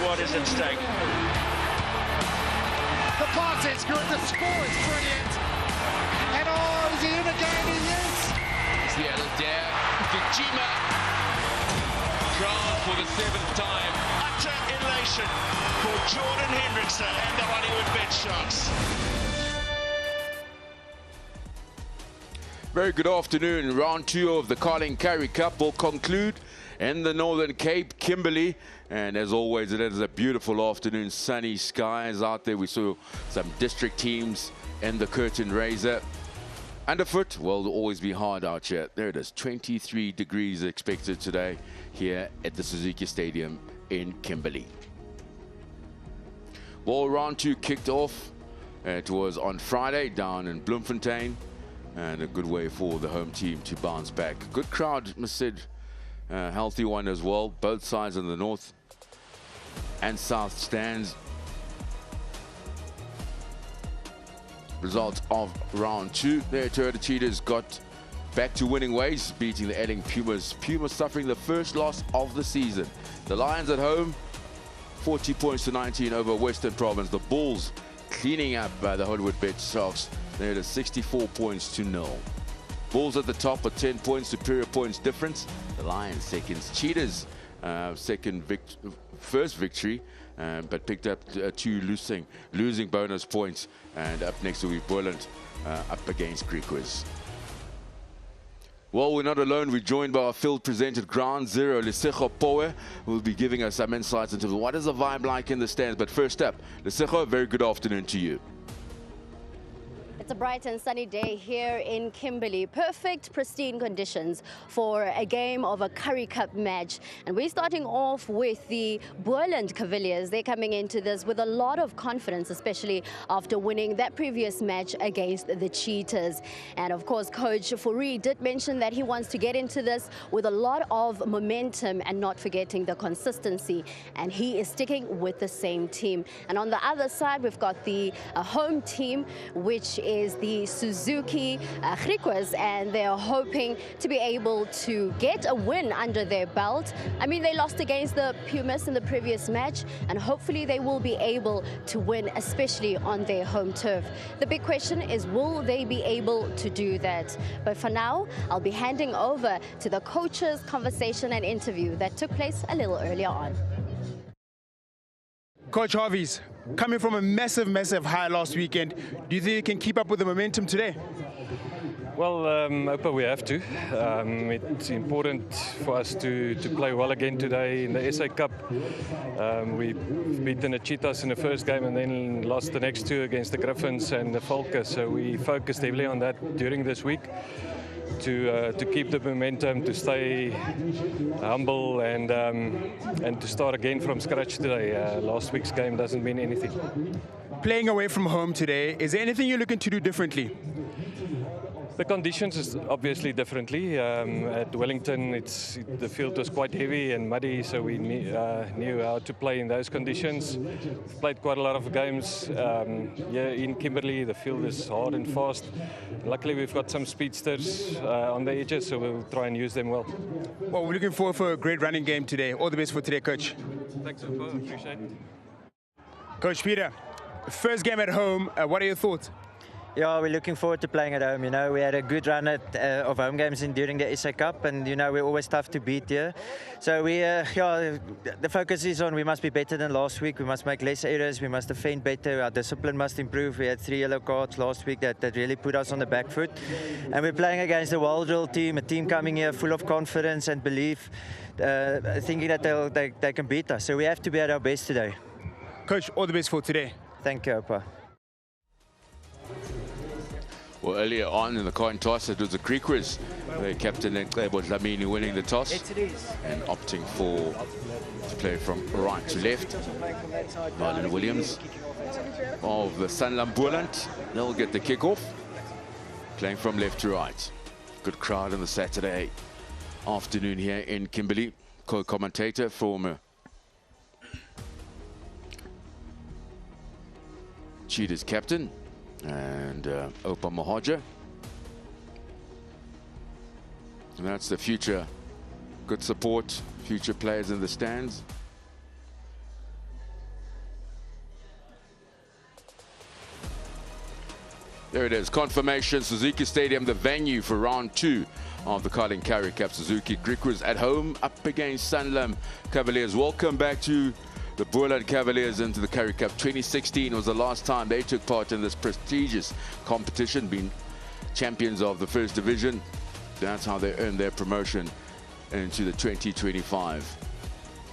what is at stake. The pass is good, the score is brilliant. And oh, is he in again? He is. It's the other dare. Gijima. Crowned for the 7th time. Utter elation for Jordan Hendrickson and the Hollywood Bet Sharks. Very good afternoon. Round 2 of the Currie Cup will conclude in the Northern Cape, Kimberley. And as always, it is a beautiful afternoon, sunny skies out there. We saw some district teams in the curtain raiser. Underfoot will always be hard out here. There it is, 23 degrees expected today here at the Suzuki Stadium in Kimberley. Well, round 2 kicked off. It was on Friday down in Bloemfontein. And a good way for the home team to bounce back. Good crowd, must said, healthy one as well. Both sides of the north and south stands. Results of round 2. There, Toyota Cheetahs got back to winning ways, beating the Edding Pumas. Pumas suffering the first loss of the season. The Lions at home, 40 points to 19 over Western Province. The Bulls cleaning up the Hollywood Bet Sharks. They're at 64 points to 0. Bulls at the top with 10 points, superior points difference. The Lions seconds. Cheetahs first victory, but picked up 2 losing bonus points. And up next will be Boland up against Griquas. Well, we're not alone. We're joined by our field-presented Ground Zero, Lesego Poe, who will be giving us some insights into what is the vibe like in the stands. But first up, Lesego, very good afternoon to you. It's a bright and sunny day here in Kimberley. Perfect, pristine conditions for a game of a Currie Cup match. And we're starting off with the Boland Cavaliers. They're coming into this with a lot of confidence, especially after winning that previous match against the Cheetahs. And of course, Coach Currie did mention that he wants to get into this with a lot of momentum and not forgetting the consistency. And he is sticking with the same team. And on the other side, we've got the home team, which is the Suzuki Griquas, and they're hoping to be able to get a win under their belt. I mean, they lost against the Pumas in the previous match, and hopefully they will be able to win, especially on their home turf. The big question is, will they be able to do that? But for now, I'll be handing over to the coach's conversation and interview that took place a little earlier on. Coach Harvey's coming from a massive high last weekend. Do you think you can keep up with the momentum today? Well, Opa, we have to. It's important for us to play well again today in the SA Cup. We've beaten the Cheetahs in the first game and then lost the next 2 against the Griffins and the Falcons. So we focused heavily on that during this week to keep the momentum, to stay humble and to start again from scratch today. Last week's game doesn't mean anything. Playing away from home today, is there anything you're looking to do differently? The conditions is obviously differently. At Wellington, the field was quite heavy and muddy, so we knew how to play in those conditions. We've played quite a lot of games here in Kimberley. The field is hard and fast. Luckily, we've got some speedsters on the edges, so we'll try and use them well. Well, we're looking forward for a great running game today. All the best for today, Coach. Thanks, Opa. Appreciate it. Coach Peter, first game at home, what are your thoughts? Yeah, we're looking forward to playing at home. You know, we had a good run of home games during the SA Cup, and you know we're always tough to beat here. So the focus is on we must be better than last week. We must make less errors. We must defend better. Our discipline must improve. We had 3 yellow cards last week that really put us on the back foot. And we're playing against a well-drilled team, a team coming here full of confidence and belief, thinking that they can beat us. So we have to be at our best today. Coach, all the best for today. Thank you, Opa. Well, earlier on in the coin toss, it was the Griquas. The captain and Clayboy Dlamini winning the toss and opting to play from right to left. Marlon Williams of the Sanlam Boland, they'll get the kickoff. Playing from left to right. Good crowd on the Saturday afternoon here in Kimberley. Co-commentator, former Cheetahs captain, and Opa Mahoja. And that's the future. Good support, future players in the stands. There it is, confirmation, Suzuki Stadium, the venue for round 2 of the Carling Currie Cup. Suzuki Griquas at home up against Sanlam Cavaliers. Welcome back to the Boland Cavaliers into the Currie Cup. 2016 was the last time they took part in this prestigious competition, being champions of the first division. That's how they earned their promotion into the 2025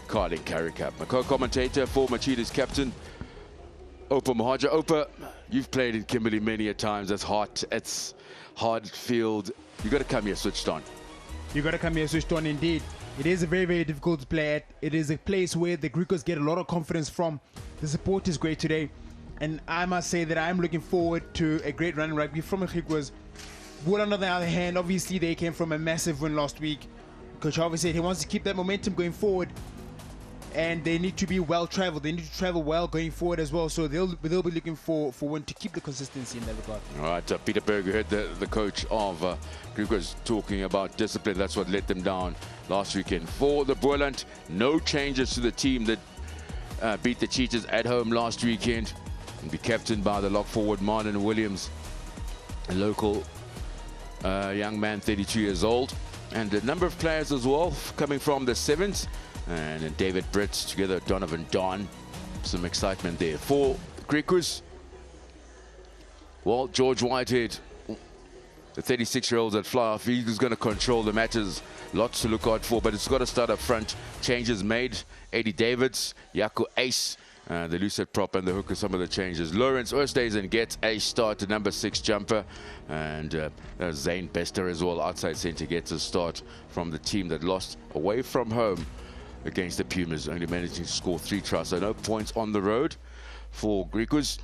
Carling Currie Cup. My co-commentator, former Cheetahs captain, Opa Mohaja. Opa, you've played in Kimberley many a times. It's hot, it's hard field. You got to come here switched on. You got to come here switched on indeed. It is a very, very difficult to play at. It is a place where the Griquas get a lot of confidence from. The support is great today. And I must say that I'm looking forward to a great run in rugby from the Griquas. Boland, on the other hand, obviously they came from a massive win last week. Coach Harvey said he wants to keep that momentum going forward. And they need to be well traveled. They need to travel well going forward as well. So they'll be looking for one to keep the consistency in that regard. All right, Peter Berg, you heard the coach of Griquas talking about discipline. That's what let them down last weekend. For the Boland, no changes to the team that beat the Cheetahs at home last weekend. And be captained by the lock forward Martin Williams, a local young man, 32 years old. And a number of players as well coming from the sevens. And then David Britt together, Donovan Don. Some excitement there. For Griquas, well, George Whitehead, the 36-year-old that fly off, he's going to control the matters. Lots to look out for, but it's got to start up front. Changes made. Eddie Davids, Jaco Ace, the Lucid prop and the hooker, some of the changes. Lawrence Oosthuizen gets a start, to number 6 jumper. And Zane Bester as well, outside centre, gets a start from the team that lost away from home against the Pumas, only managing to score 3 tries. So no points on the road for Griquas.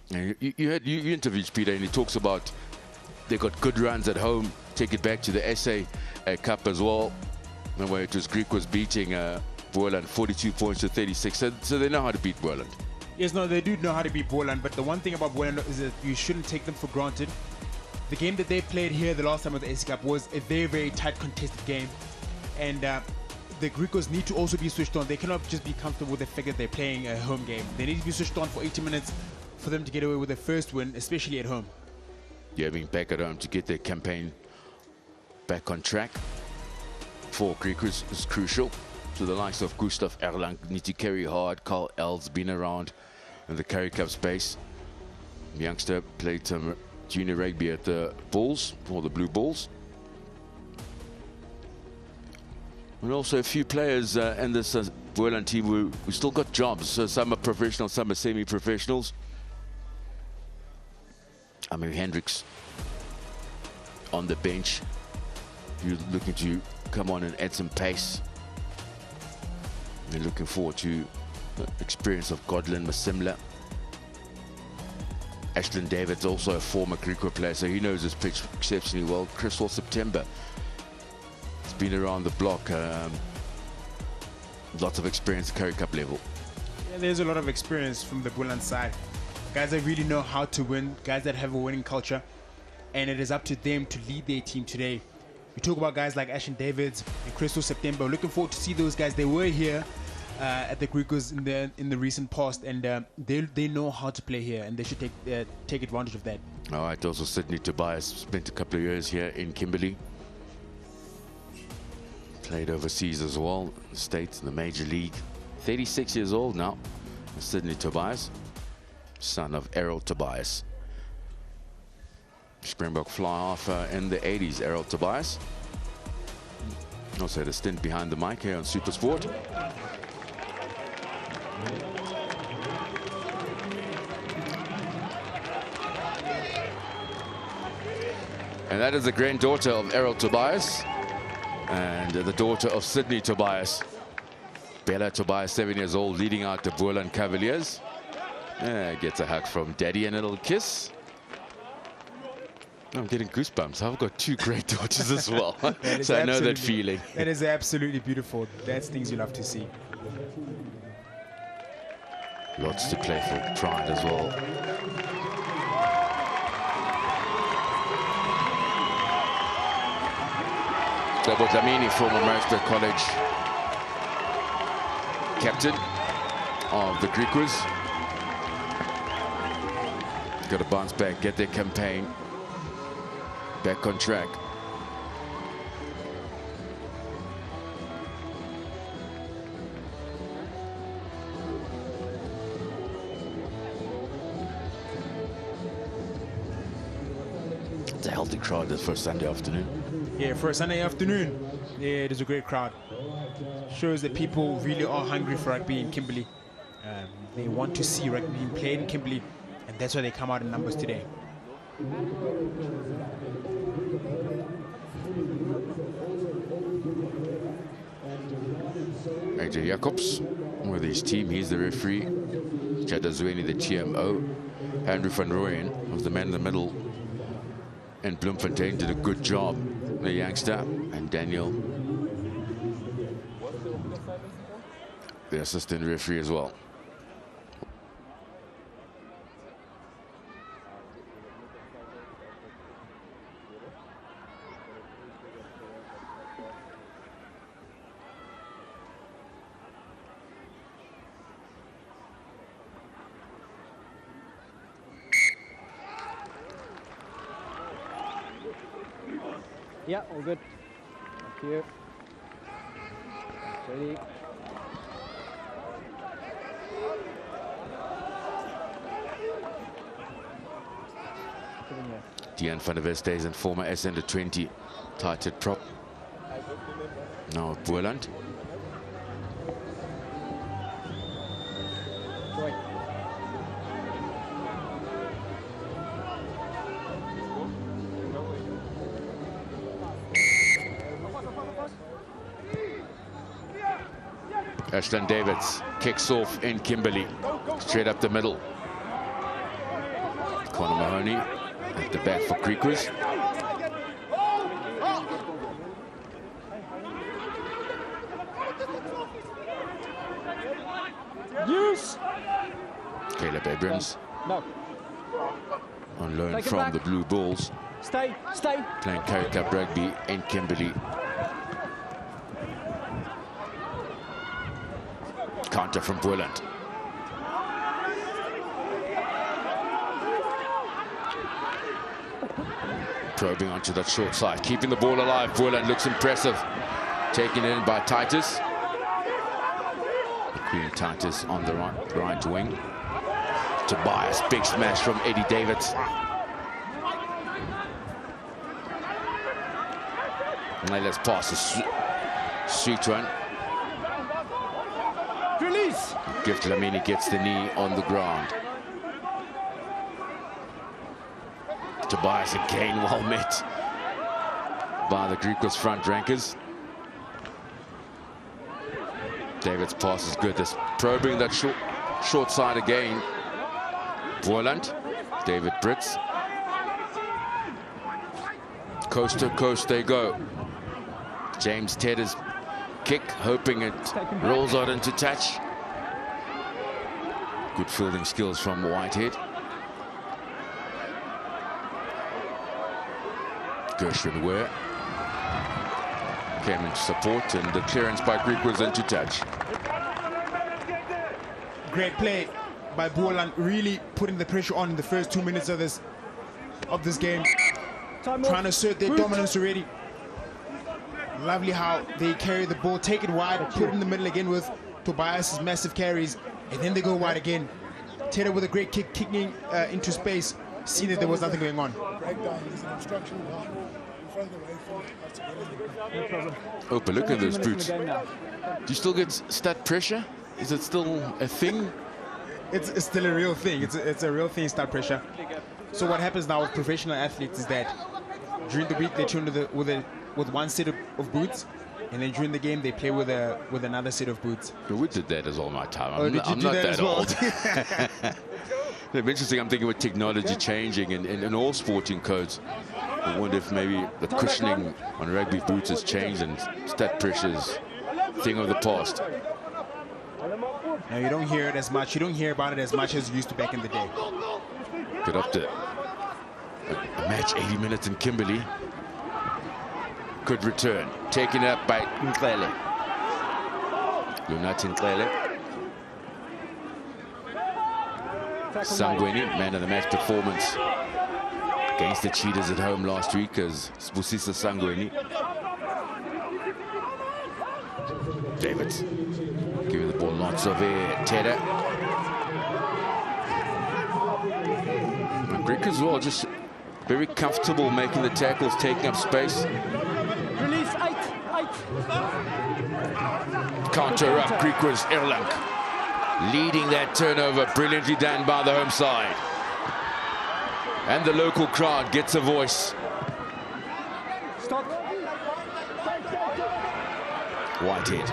You interviewed Peter, and he talks about they got good runs at home. Take it back to the SA Cup as well, where it was Griquas beating Boland 42 points to 36. So they know how to beat Boland. Yes, no, they do know how to beat Boland, but the one thing about Boland is that you shouldn't take them for granted. The game that they played here the last time of the SA Cup was a very, very tight contested game. And the Griquas need to also be switched on. They cannot just be comfortable with the fact that they're playing a home game. They need to be switched on for 80 minutes for them to get away with their first win, especially at home. Yeah, being back at home to get their campaign back on track for Griquas is crucial. So the likes of Gustav Erlang need to carry hard. Carl L's been around in the Currie Cup space. The youngster played some junior rugby at the Bulls, or the Blue Bulls. And also a few players in this Boland team who still got jobs. So some are professionals, some are semi-professionals. I mean, Hendricks on the bench. You're looking to come on and add some pace. They're looking forward to the experience of Godlin Masimla. Ashton David's also a former Griqua player, so he knows this pitch exceptionally well. Crystal September. It's been around the block. Lots of experience at Currie Cup level. Yeah, there's a lot of experience from the Boland side. Guys that really know how to win, guys that have a winning culture, and it is up to them to lead their team today. We talk about guys like Ashton Davids and Crystal September. Looking forward to see those guys. They were here at the Griquas in the recent past, and they know how to play here, and they should take advantage of that. All right, also Sydney Tobias spent a couple of years here in Kimberley. Played overseas as well, States in the Major League. 36 years old now, Sydney Tobias, son of Errol Tobias. Springbok fly-off in the 80s, Errol Tobias. Also had a stint behind the mic here on SuperSport. And that is the granddaughter of Errol Tobias and the daughter of Sydney Tobias. Bella Tobias, 7 years old, leading out the Boland Cavaliers. Gets a hug from daddy and a little kiss. I'm getting goosebumps. I've got two great daughters as well. So I know that feeling. That is absolutely beautiful. That's things you love to see. Lots to play for Pride as well. Double Dlamini, former Maritzburg College captain of the Griquas. got to bounce back, get their campaign back on track. It's a healthy crowd this first Sunday afternoon. Yeah, for a Sunday afternoon, yeah, it is a great crowd. Shows that people really are hungry for rugby in Kimberley. They want to see rugby being played in Kimberley, and that's why they come out in numbers today. AJ Jacobs with his team. He's the referee. Chadazweni, the TMO. Andrew van Rooyen was the man in the middle. And Bloemfontein did a good job. The youngster and Daniel, the assistant referee as well. Yeah, all good. Thank you. Ready. Dean van der West is in former S under 20 tighted prop. Now Boland. Ashton Davids kicks off in Kimberley, straight up the middle. Conor Mahoney at the back for Griquas. Use. Caleb Abrams. No. On loan from the Blue Bulls. Stay. Playing Currie Cup rugby in Kimberley. Counter from Boland. Probing onto that short side, keeping the ball alive. Boland looks impressive. Taken in by Titus. Queen Titus on the right wing. Tobias, big smash from Eddie Davids. And let's pass a sweet one. Release. Gift Lamini gets the knee on the ground. Tobias again well met by the Griquas front rankers. David's pass is good. This probing that short side again. Boland, David Brits. Coast to coast they go. James Tedder's kick, hoping it rolls out into touch. Good fielding skills from Whitehead. Gershwin Ware came into support, and the clearance by Griquas into touch. Great play by Boland, really putting the pressure on in the first 2 minutes of this game. Trying to assert their dominance already. Lovely how they carry the ball, take it wide, put it in the middle again with Tobias's massive carries, and then they go wide again. Tedder with a great kick, kicking into space, seeing that there was nothing going on. Oh, but look at those boots. Do you still get stat pressure? Is it still a thing? It's still a real thing. It's a real thing, stat pressure. So what happens now with professional athletes is that during the week they tune to with one set of boots, and then during the game they play with another set of boots. We did that as all my time. I'm not that old. It's interesting. I'm thinking with technology changing in all sporting codes, I wonder if maybe the cushioning on rugby boots has changed and stat pressures thing of the past. Now you don't hear it as much. You don't hear about it as much as you used to back in the day. Good up to a match 80 minutes in Kimberley. Good return. Taken up by Nklele. Lunat Nklele. Sangweni, man of the match performance against the Cheetahs at home last week as Sbusisa Sangweni. Davids giving the ball lots of air. Tedder. Griquas as well, just very comfortable making the tackles, taking up space. Release, 8. Counter up, Griquas, Erlang leading that turnover, brilliantly done by the home side. And the local crowd gets a voice. Stop. Whitehead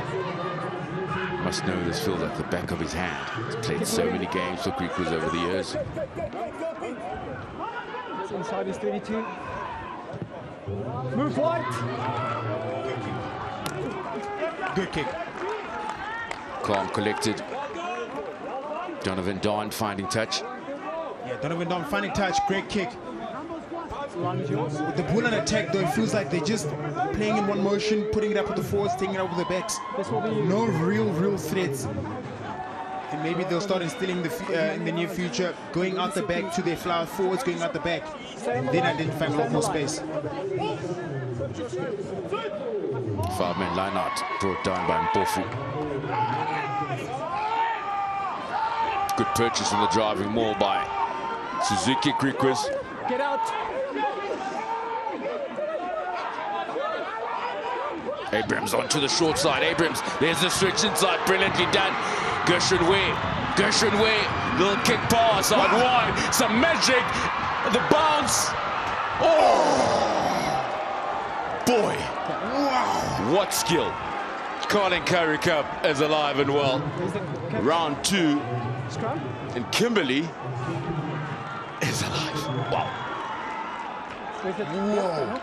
must know this field at the back of his hand. He's played so many games for Griquas over the years. It's inside his 22. Move wide. Good kick. Calm, collected. Donovan Don finding touch. Yeah, Donovan Don finding touch. Great kick. Line is yours. With the Boland attack, though, it feels like they're just playing in one motion, putting it up with the forwards, taking it up with the backs. This will be you. No real threats. And maybe they'll start instilling in the near future, going out the back to their flower forwards, going out the back, and then identifying a lot more space. 5-man line out, brought down by Mpofu. Good purchase in the driving maul by Suzuki. Griquas. Get out. Abrams onto the short side. Abrams, there's the switch inside, brilliantly done. Gershon Way, little kick pass out wide, some magic, the bounce. Oh, boy, wow, what skill. Carling Currie Cup is alive and well. Round 2, Scrum. and Kimberley is alive. Wow. Whoa.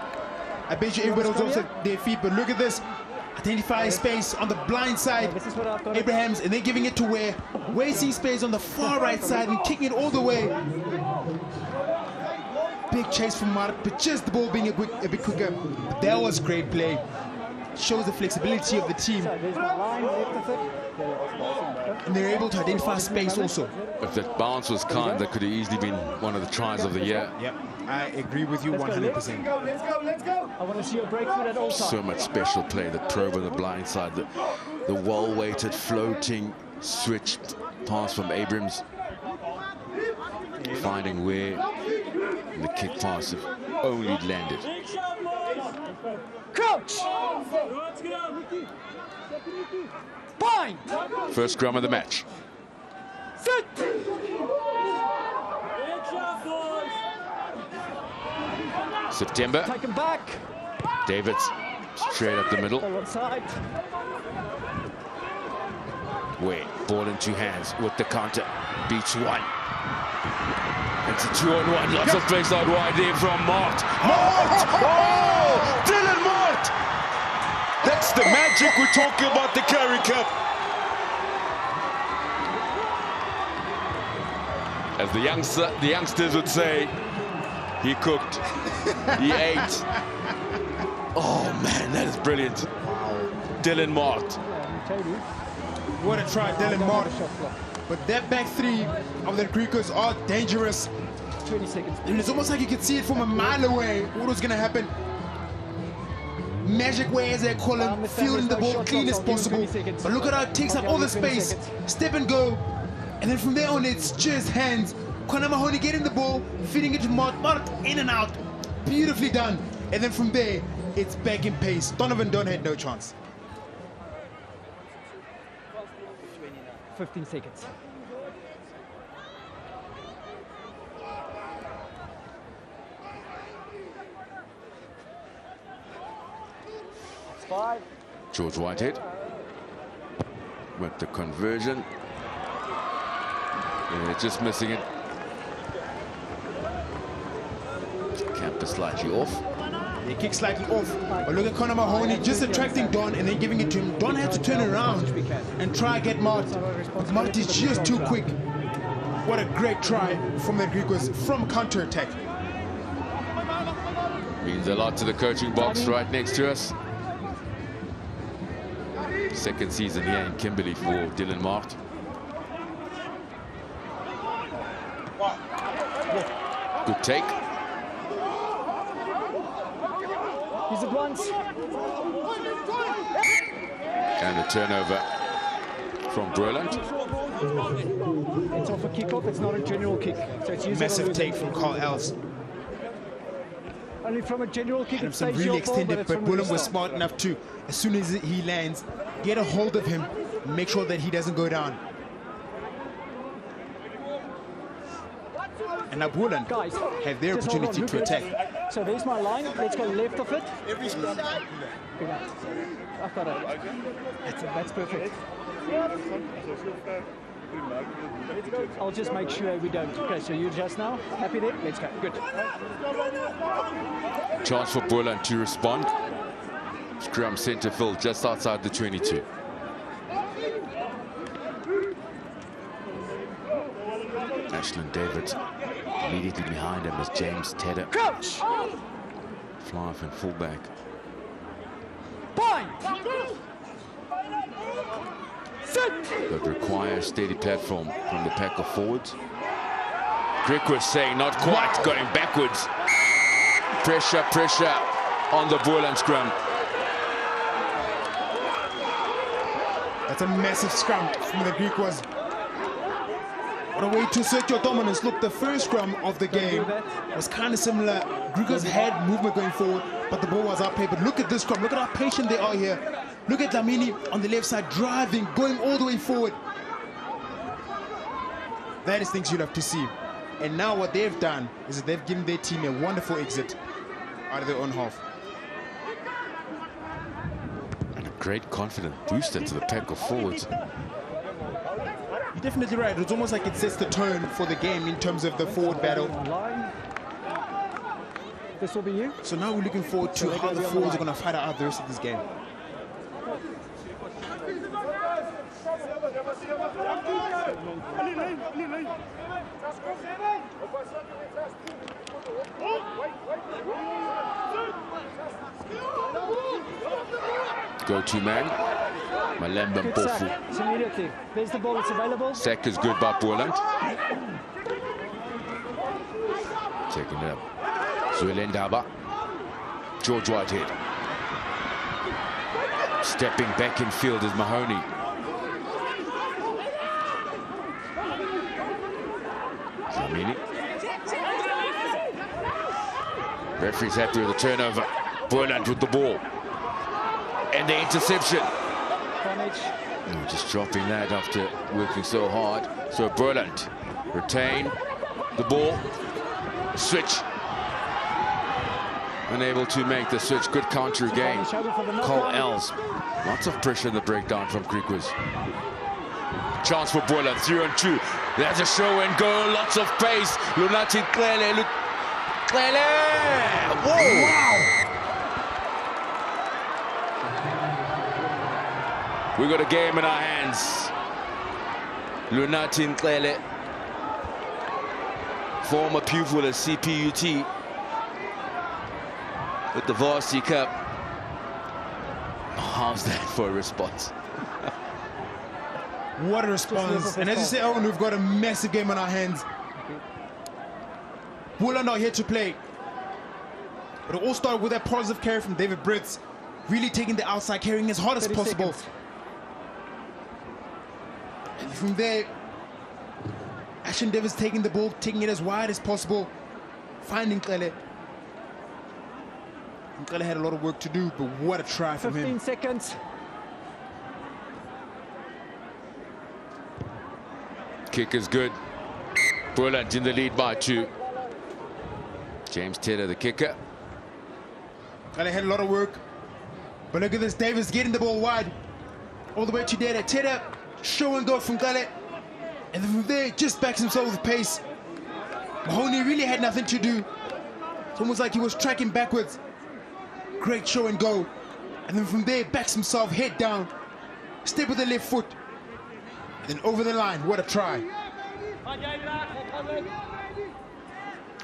I bet you everybody was also at their feet, but look at this. Identifying space on the blind side. This is what I've got. Abrahams, and they're giving it to Where sees space on the far right side and kicking it all the way. Big chase from Mark, but just the ball being a bit quicker. But that was great play. Shows the flexibility of the team. So there's my line, left of it. And they're able to identify space also. If that bounce was kind, that could have easily been one of the tries of the year. Yep, I agree with you 100%. Let's go. I want to see a breakthrough at all times. So much special play, the probe on the blind side, the well-weighted floating switch pass from Abrams. Finding where the kick pass if only it landed. Crouch. Bind. First scrum of the match. Sit. September. Take him back. Davids straight up the middle. Go on side. Where ball in 2 hands with the counter. Beats 1. It's a 2-on-1. Lots of space out wide there from Mart. Oh! Dylan Mart! That's the magic we're talking about, the Currie Cup. As the youngsters would say, he cooked, he ate. Oh man, that is brilliant. Wow. Dylan Mart. What a try, Dylan Mart. But that back 3 of the Griquas are dangerous. 20 seconds. And it's almost like you could see it from a mile away what was going to happen. Magic way, as they call him, fielding the ball clean as possible. But look at how it takes up all the space. Step and go. And then from there on, it's just hands. Connor Mahoney getting the ball, feeding it to Mart. Mart in and out. Beautifully done. And then from there, it's back in pace. Donovan Dunn had no chance. 15 seconds. It's 5. George Whitehead with the conversion. Yeah, just missing it. Camper slightly off. They kick slightly off. But look at Connor Mahoney just attracting Don and then giving it to him. Don had to turn around and try and get Mart. But Mart is just too quick. What a great try from the Griquas from counter-attack. Means a lot to the coaching box right next to us. Second season here in Kimberley for Dylan Mart. Good take. He's at once. And a turnover from Boland. It's off a kick-off, it's not a general kick. So it's usually Massive take from Carl Els. only from a general kick. It Some stays really your ball, extended, but it's Boland from was the smart enough to, as soon as he lands, get a hold of him, make sure that he doesn't go down. And now Boland Guys, have their just hold on, opportunity look to at attack. it. So there's my line. Let's go left of it. I've got it. That's perfect. I'll just make sure we don't. Okay, so you adjust now. Happy there? Let's go. Good. Chance for Boland to respond. Scrum centre field just outside the 22. Ashland David immediately behind him is James Tedder. Crouch! Fly off and fullback. Point! Sit! But requires steady platform from the pack of forwards. Griquas saying not quite, going backwards. Pressure, pressure on the Boland scrum. That's a massive scrum from the Griquas. What a way to assert your dominance. Look, the first scrum of the game was kind of similar. Griquas had movement going forward, but the ball was outplayed. But look at this scrum. Look at how patient they are here. Look at Lamini on the left side driving, going all the way forward. That is things you'll have to see. And now what they've done is that they've given their team a wonderful exit out of their own half. And a great confident boost into the pack of forwards. You're definitely right. It's almost like it sets the tone for the game in terms of the forward battle. This will be you. So now we're looking forward to how the forwards are going to fight out the rest of this game. Go-to man, Malemba Good Mpofu. sack. It's immediately. There's the ball. It's available. Sack is good by Boland. Taking it up. Zuelendaba. George Whitehead. Stepping back in field is Mahoney. Zamini. Referee's happy with the turnover. Boland with the ball. And the interception. Just dropping that after working so hard. So Boland retain the ball. Switch. Unable to make the switch. Good counter again. Carl Els. Lots of pressure in the breakdown from Griquas. Chance for Boland. 3-on-2. There's a show and go. Lots of pace. Lunati Klele. Klele! Whoa! Wow! We got a game in our hands. Lunati Klele, former pupil at CPUT with the Varsity Cup. How's that for a response? What a response. And as you say, Owen, we've got a massive game on our hands. Boland are here to play. But it all started with that positive carry from David Brits, really taking the outside, carrying as hard as possible. And from there, Ashton Davis taking the ball, taking it as wide as possible, finding Klele. And Klele had a lot of work to do, but what a try from him. 15 seconds. Kick is good. Boland in the lead by 2. James Tedder, the kicker. Klele had a lot of work. But look at this, Davis getting the ball wide. All the way to Tedder. Tedder, show and go from Klele. And then from there, just backs himself with pace. Mahoney really had nothing to do. It's almost like he was tracking backwards. Great show and go. And then from there, backs himself, head down. Step with the left foot. And then over the line. What a try.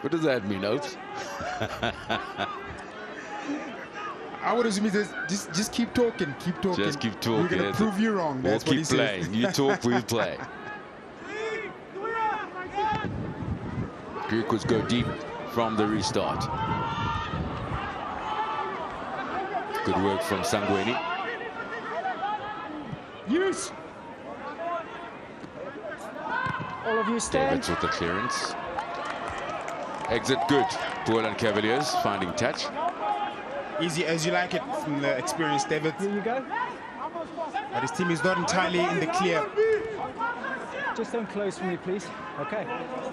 What does that mean, Oates? I would assume just keep talking, keep talking. Just keep talking. We're going to prove you wrong. We'll That's what he keep playing. says. You talk, we play. Griquas go deep. from the restart. Good work from Sangweni. Use. All of you stand. Davids with the clearance. Exit good. Boland Cavaliers finding touch. Easy as you like it from the experienced David. Here you go. But his team is not entirely in the clear. Just don't close for me, please. Okay.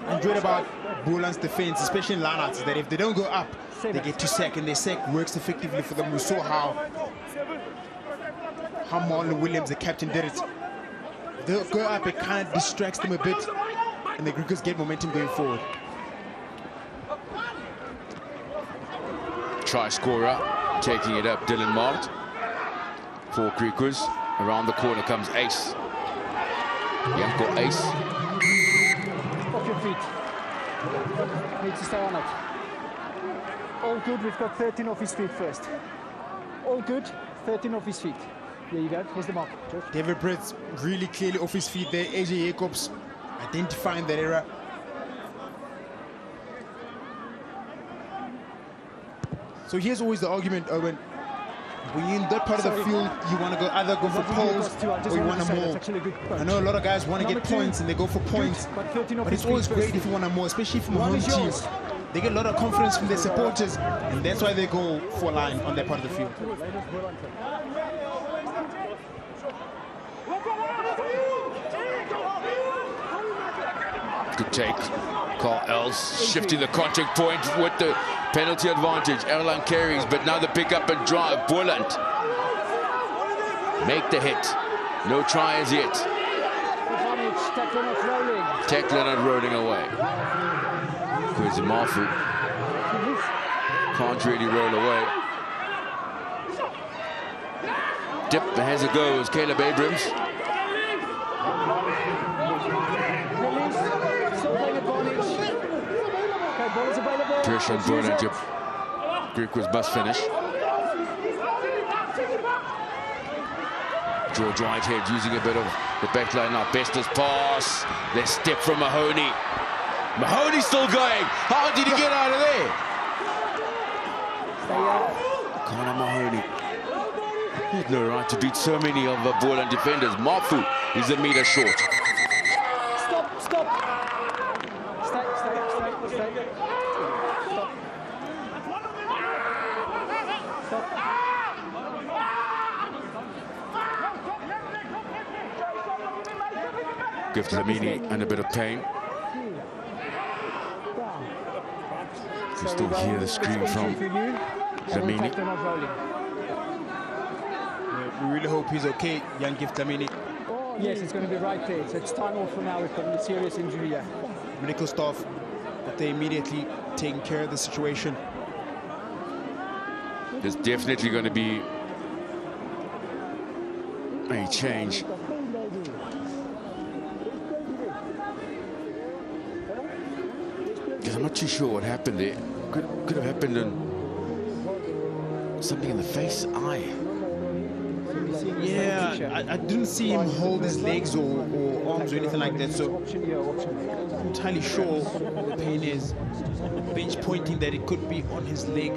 Enjoyed about Boland's defense, especially in lineouts, is that if they don't go up, they get to sack, and their sack works effectively for them. We saw how Marlon Williams, the captain, did it. They'll go up, it kind of distracts them a bit, and the Griquas get momentum going forward. Try scorer, taking it up, Dylan Mart. For Griquas, around the corner comes Ace. Yanko Ace. Off your feet. Need to stay on it. All good, we've got 13 off his feet first. All good, 13 off his feet. There you go, here's the mark. George. David Brett's really clearly off his feet there. AJ Jacobs identifying that error. So here's always the argument, Owen. When you're in that part of the field, you want to either go for poles or you want a maul. I know a lot of guys want to get points and they go for points, but it's always great if you want a maul, especially from a home team. They get a lot of confidence from their supporters, and that's why they go for a line on that part of the field. Good take. Carl Els shifting the contact point with the penalty advantage. Erlang carries, but now the pick up and drive. Boland make the hit. No try as yet. Tekla not rolling away. Mafu can't really roll away. Dip has a go as Caleb Abrams. Pressure on Boland. Griquas must finish. George Whitehead using a bit of the back line now. Best's pass. Their step from Mahoney. Mahoney's still going. How did he get out of there? Connor Mahoney. He had no right to beat so many of the Boland defenders. Mafu is a meter short. Stop, stop. Stay. Stop. Give to Lamini and a bit of pain. You still hear the scream from Lamini. We really hope he's okay, young Gift Lamini. Yes, it's going to be right there. So it's time off for now. We've got a serious injury here. Medical staff, but they immediately taking care of the situation. There's definitely going to be a change. Because I'm not too sure what happened there. Could have happened in something in the face, eye. Yeah, I didn't see him hold his legs or arms or anything like that, so I'm entirely sure the pain is. Bench pointing that it could be on his leg.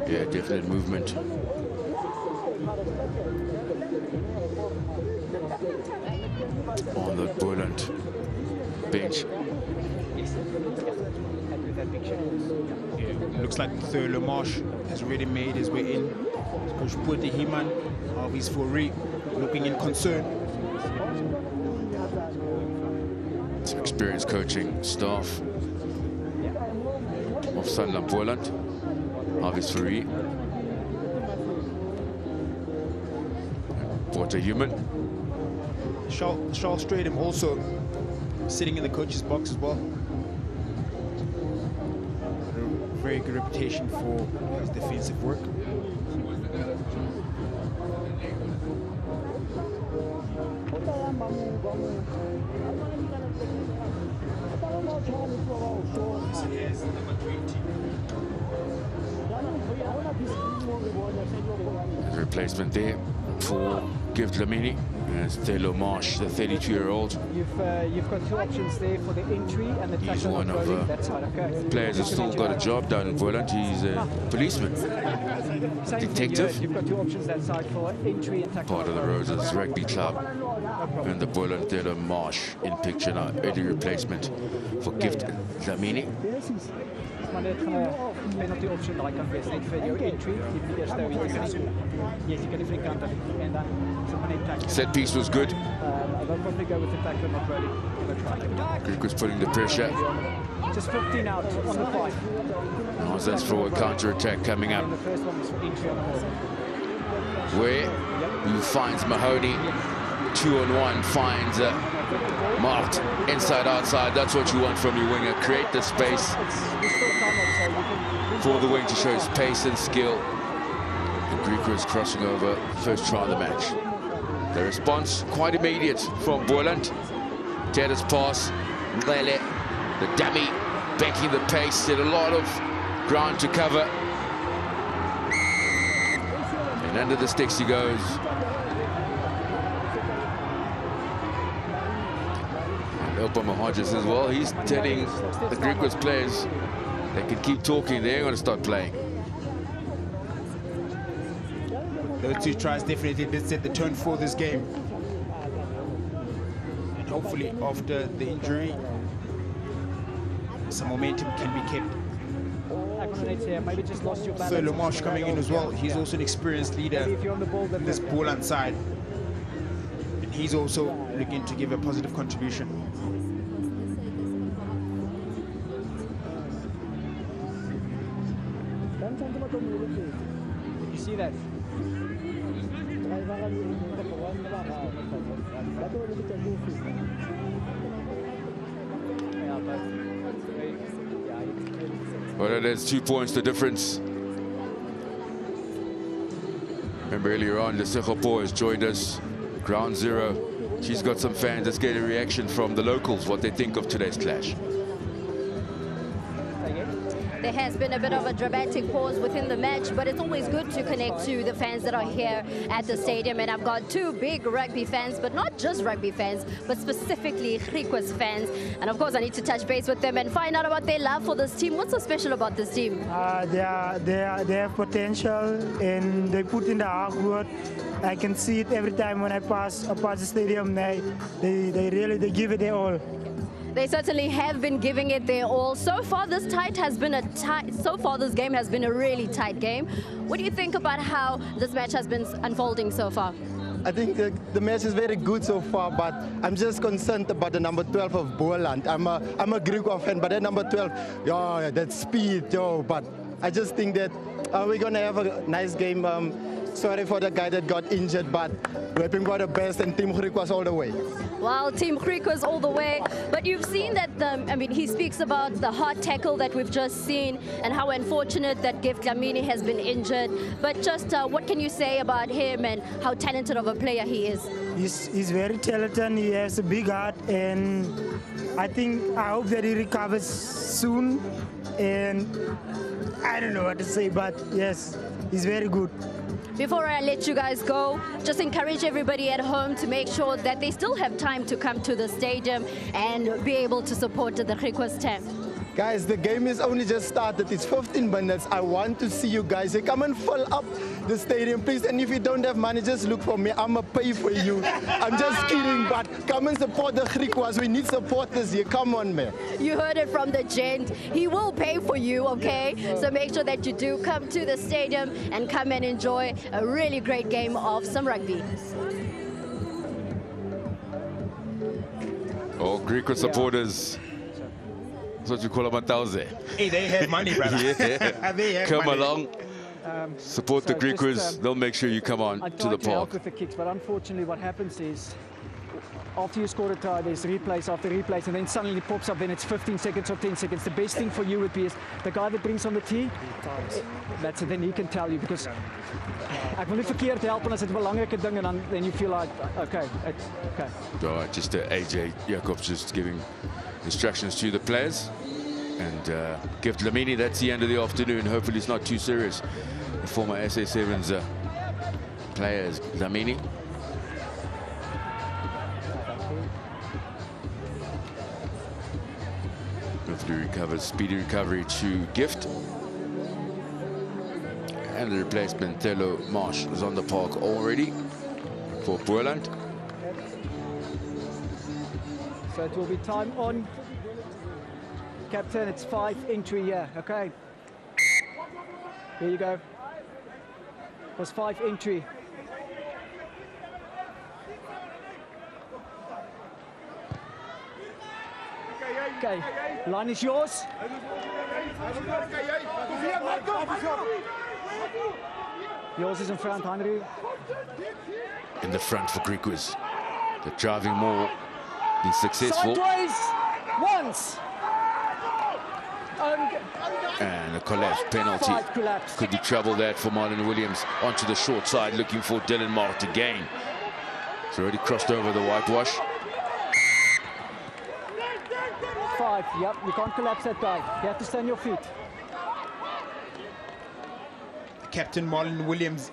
Yeah, definite movement. On the Boland bench. Yeah, looks like Thurlow Marsh has already made his way in. Coach Puete Himan, Alvis Fori, looking in concern. Some experienced coaching staff of Sanlam Boland. Alvis Fori. Puete Himan. Charles Stratham also sitting in the coach's box as well. A very good reputation for his defensive work. Replacement there for Gift Lamini. As Taylor Marsh, the 32-year-old. You've got two options there for the entry and the tackle. He's one of the players who's still got a job done in Boland. He's a policeman, detective. You've got two options that side for entry and tackle. Part of the Roses Rugby Club. And the Boland Taylor Marsh in picture now. Early replacement for Gift Lamini. Maar net van een penalty option dat kan wees net vir jou entry, die eerste ou jy kan jy kan die kant en dan so net tackle. Set piece was good. I'll probably go with the tackle not really. Griquas putting the pressure. Just 15 out on the 5. Now that's for a counter-attack coming up. And the first one is for entry on the ball. Where he finds Mahoney. 2-on-1 finds marked inside outside. That's what you want from your winger. Create the space for the wing to show his pace and skill. The Griquas crossing over, first try of the match. The response quite immediate from Boland. Tedder's pass, Lele, the dummy, banking the pace, did a lot of ground to cover. And under the sticks he goes. Opama Hodges as well. He's telling the Griquas players they can keep talking. They're going to start playing. Those two tries definitely did set the tone for this game. And hopefully after the injury, some momentum can be kept. Maybe just lost your balance. So Lamarche coming in as well. He's also an experienced leader in this Boland side. And he's also looking to give a positive contribution. You see that? Well, there's 2 points the difference. Remember earlier on, the Singapore has joined us, ground zero. She's got some fans. Let's get a reaction from the locals, what they think of today's clash. There has been a bit of a dramatic pause within the match, but it's always good to connect to the fans that are here at the stadium. And I've got two big rugby fans, but not just rugby fans, but specifically Griquas fans. And of course, I need to touch base with them and find out about their love for this team. What's so special about this team? They have potential and they put in the hard work. I can see it every time when I pass the stadium. They really give it their all. They certainly have been giving it their all. So far, this game has been a really tight game. What do you think about how this match has been unfolding so far? I think the match is very good so far, but I'm just concerned about the number 12 of Boland. I'm a Griquas fan, but that number 12, yeah, that speed, yo. But I just think that we're gonna have a nice game. Sorry for the guy that got injured, but we're hoping for the best and Team Griquas all the way. Well, Team Griquas all the way. But you've seen that, he speaks about the hard tackle that we've just seen and how unfortunate that Gift Lamini has been injured. But just what can you say about him and how talented of a player he is? He's very talented. He has a big heart, and I hope that he recovers soon. And I don't know what to say, but yes, he's very good. Before I let you guys go, just encourage everybody at home to make sure that they still have time to come to the stadium and be able to support the Griquas team. Guys, the game is only just started. It's 15 minutes. I want to see you guys. You come and fill up the stadium, please. And if you don't have money, just look for me. I'm going to pay for you. I'm just kidding, but come and support the Griquas. We need support this year. Come on, man. You heard it from the gent. He will pay for you, okay? So make sure that you do come to the stadium and come and enjoy a really great game of some rugby. Oh, Griquas supporters. That's what you call them, Matauze. Hey, they have money, brother. Yeah. They have come money. along, support the Griquas. They'll make sure you come on to the I tried to help park. with the kicks, but unfortunately what happens is after you score a try, there's replays after replays, and then suddenly it pops up, then it's 15 seconds or 10 seconds. The best thing for you would be is the guy that brings on the tee, that's it, then he can tell you, because ek wil nie verkeerd help en as dit 'n belangrike ding en then you feel like, okay, it's okay. All right, just AJ Jacobs just giving instructions to the players. And give Lamini, that's the end of the afternoon. Hopefully it's not too serious. The former SA7's players, Lamini. Hopefully recovers, speedy recovery to Gift. And the replacement, Telo Marsh, is on the park already for Boland. So it will be time on. Captain, it's 5 entry here, okay? Here you go. It was 5 entry. Okay, line is yours. Yours is in front, Henry. In the front for Griquas. They're driving more, been successful. Sideways, once. And a collapse penalty. Could be trouble that for Marlon Williams. Onto the short side, looking for Dylan Mart again. It's already crossed over the whitewash. 5, yep, you can't collapse that guy. You have to stand your feet. Captain Marlon Williams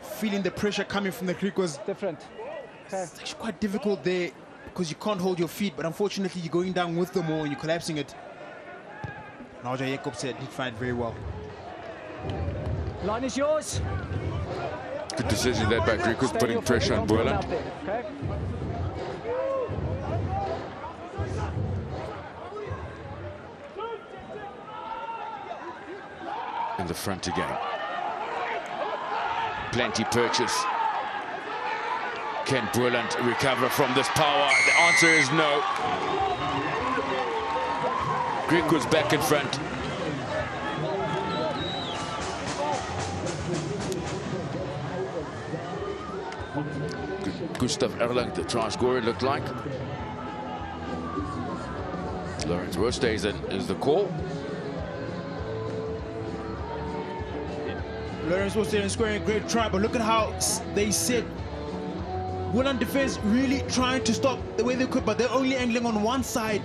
feeling the pressure coming from the Griquas. Different. Okay. It's actually quite difficult there because you can't hold your feet, but unfortunately you're going down with the ball and you're collapsing it. Naja Jacobs did find very well. Line is yours. Good decision there by Griquas, putting pressure on Boland. Okay. In the front again. Plenty purchase. Can Boland recover from this power? The answer is no. Griquas back in front. Gustav Erlang, the try scorer, looked like. Lawrence Roosthuizen is the call. Lawrence Roosthuizen scoring a great try, but look at how they sit. Boland defense really trying to stop the way they could, but they're only angling on one side.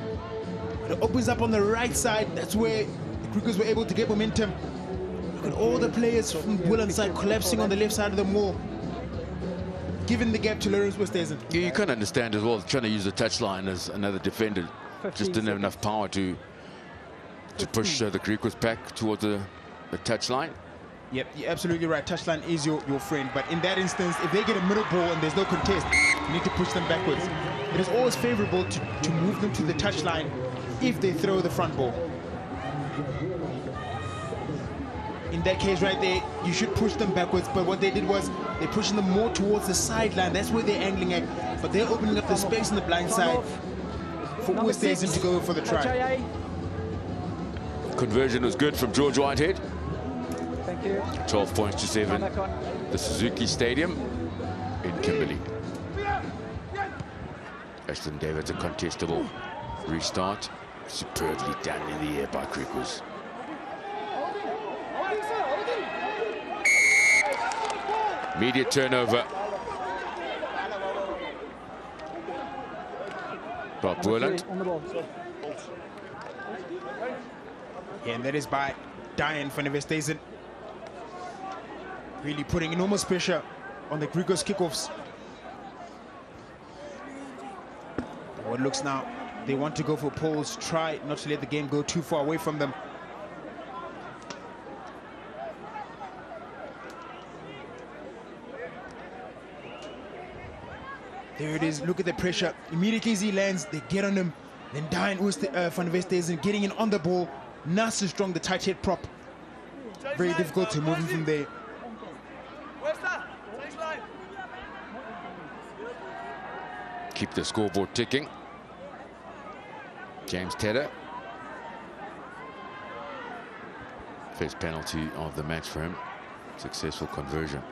It opens up on the right side. That's where the Griquas were able to get momentum. Look at all the players from Boland's side collapsing on the left side of the mall, giving the gap to Lawrence Roosthuizen. Yeah, you can understand as well, trying to use the touchline as another defender. Just didn't have enough power to push the Griquas back towards the touchline. Yep, you're absolutely right. Touchline is your friend. But in that instance, if they get a middle ball and there's no contest, you need to push them backwards. It is always favorable to move them to the touchline if they throw the front ball. In that case right there, you should push them backwards. But what they did was they're pushing them more towards the sideline. That's where they're angling at. But they're opening up the space on the blind side for Roosthuizen to go for the try. Conversion was good from George Whitehead. Thank you. 12 points to 7. The Suzuki Stadium in Kimberley. Ashton David's a contestable restart. Superbly done in the air by Griquas. Immediate turnover. By Boland. Yeah, and that is by Diane van der Westhuizen. Really putting enormous pressure on the Griquas kickoffs. What looks now, they want to go for poles, try not to let the game go too far away from them. There it is, look at the pressure. Immediately as he lands, they get on him. Then Diane van der Westhuizen getting in on the ball. Nice and strong, the tight head prop. Very difficult to move him from there. Keep the scoreboard ticking. James Tedder. First penalty of the match for him. Successful conversion.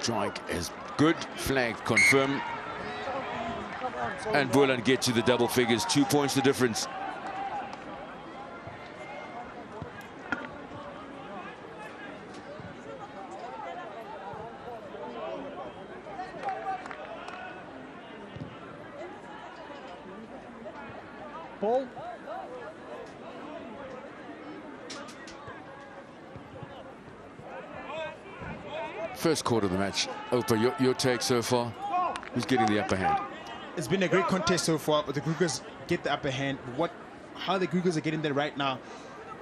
Strike is good. Flag confirmed. And Boland get to the double figures. 2 points the difference. Ball. First quarter of the match. Opa, your take so far? Who's getting the upper hand? It's been a great contest so far, but the Griquas get the upper hand. How the Griquas are getting there right now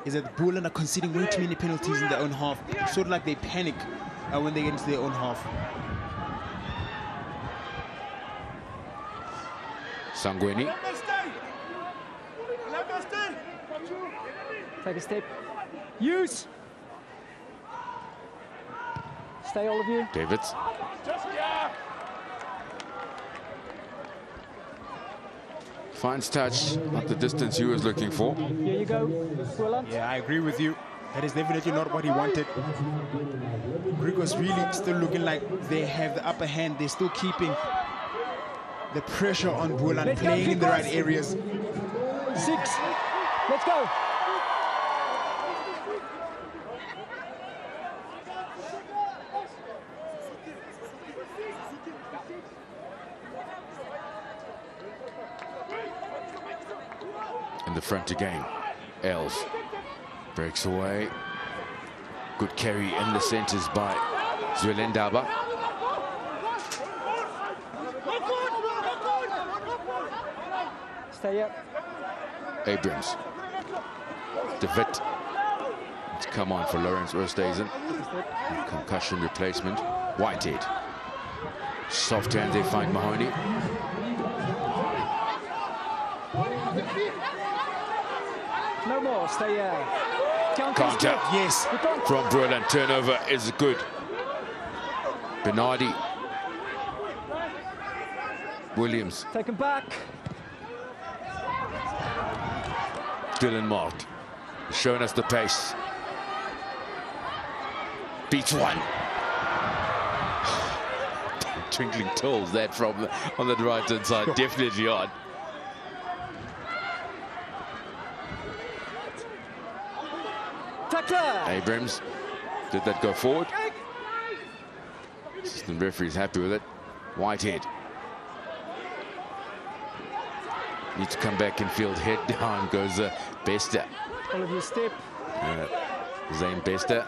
is that Boland are conceding way too many penalties in their own half. Sort of like they panic when they get into their own half. Sangweni. Take a step. Use. Stay, all of you. Davids. Finds touch, not the distance he was looking for. Here you go, Boland. Yeah, I agree with you. That is definitely not what he wanted. Griquas really still looking like they have the upper hand. They're still keeping the pressure on Boland, playing in the right areas. 6. Let's go. In the front again. Els breaks away. Good carry in the centres by Zwelendaba. Stay up. Abrams. De Wit. It's come on for Lawrence Oosthuizen. Concussion replacement. Whitehead. Soft hand, they find Mahoney. No more, stay Counter, yes, from Boland. Turnover is good. Bernardi. Williams. Take him back. Dylan Mart showing us the pace. Beats one. Twinkling toes that from on the right hand side, definitely on. Abrams, did that go forward? Assistant referee's happy with it. Whitehead. Needs to come back and field. Head down goes Bester. All of you step. Zane Bester.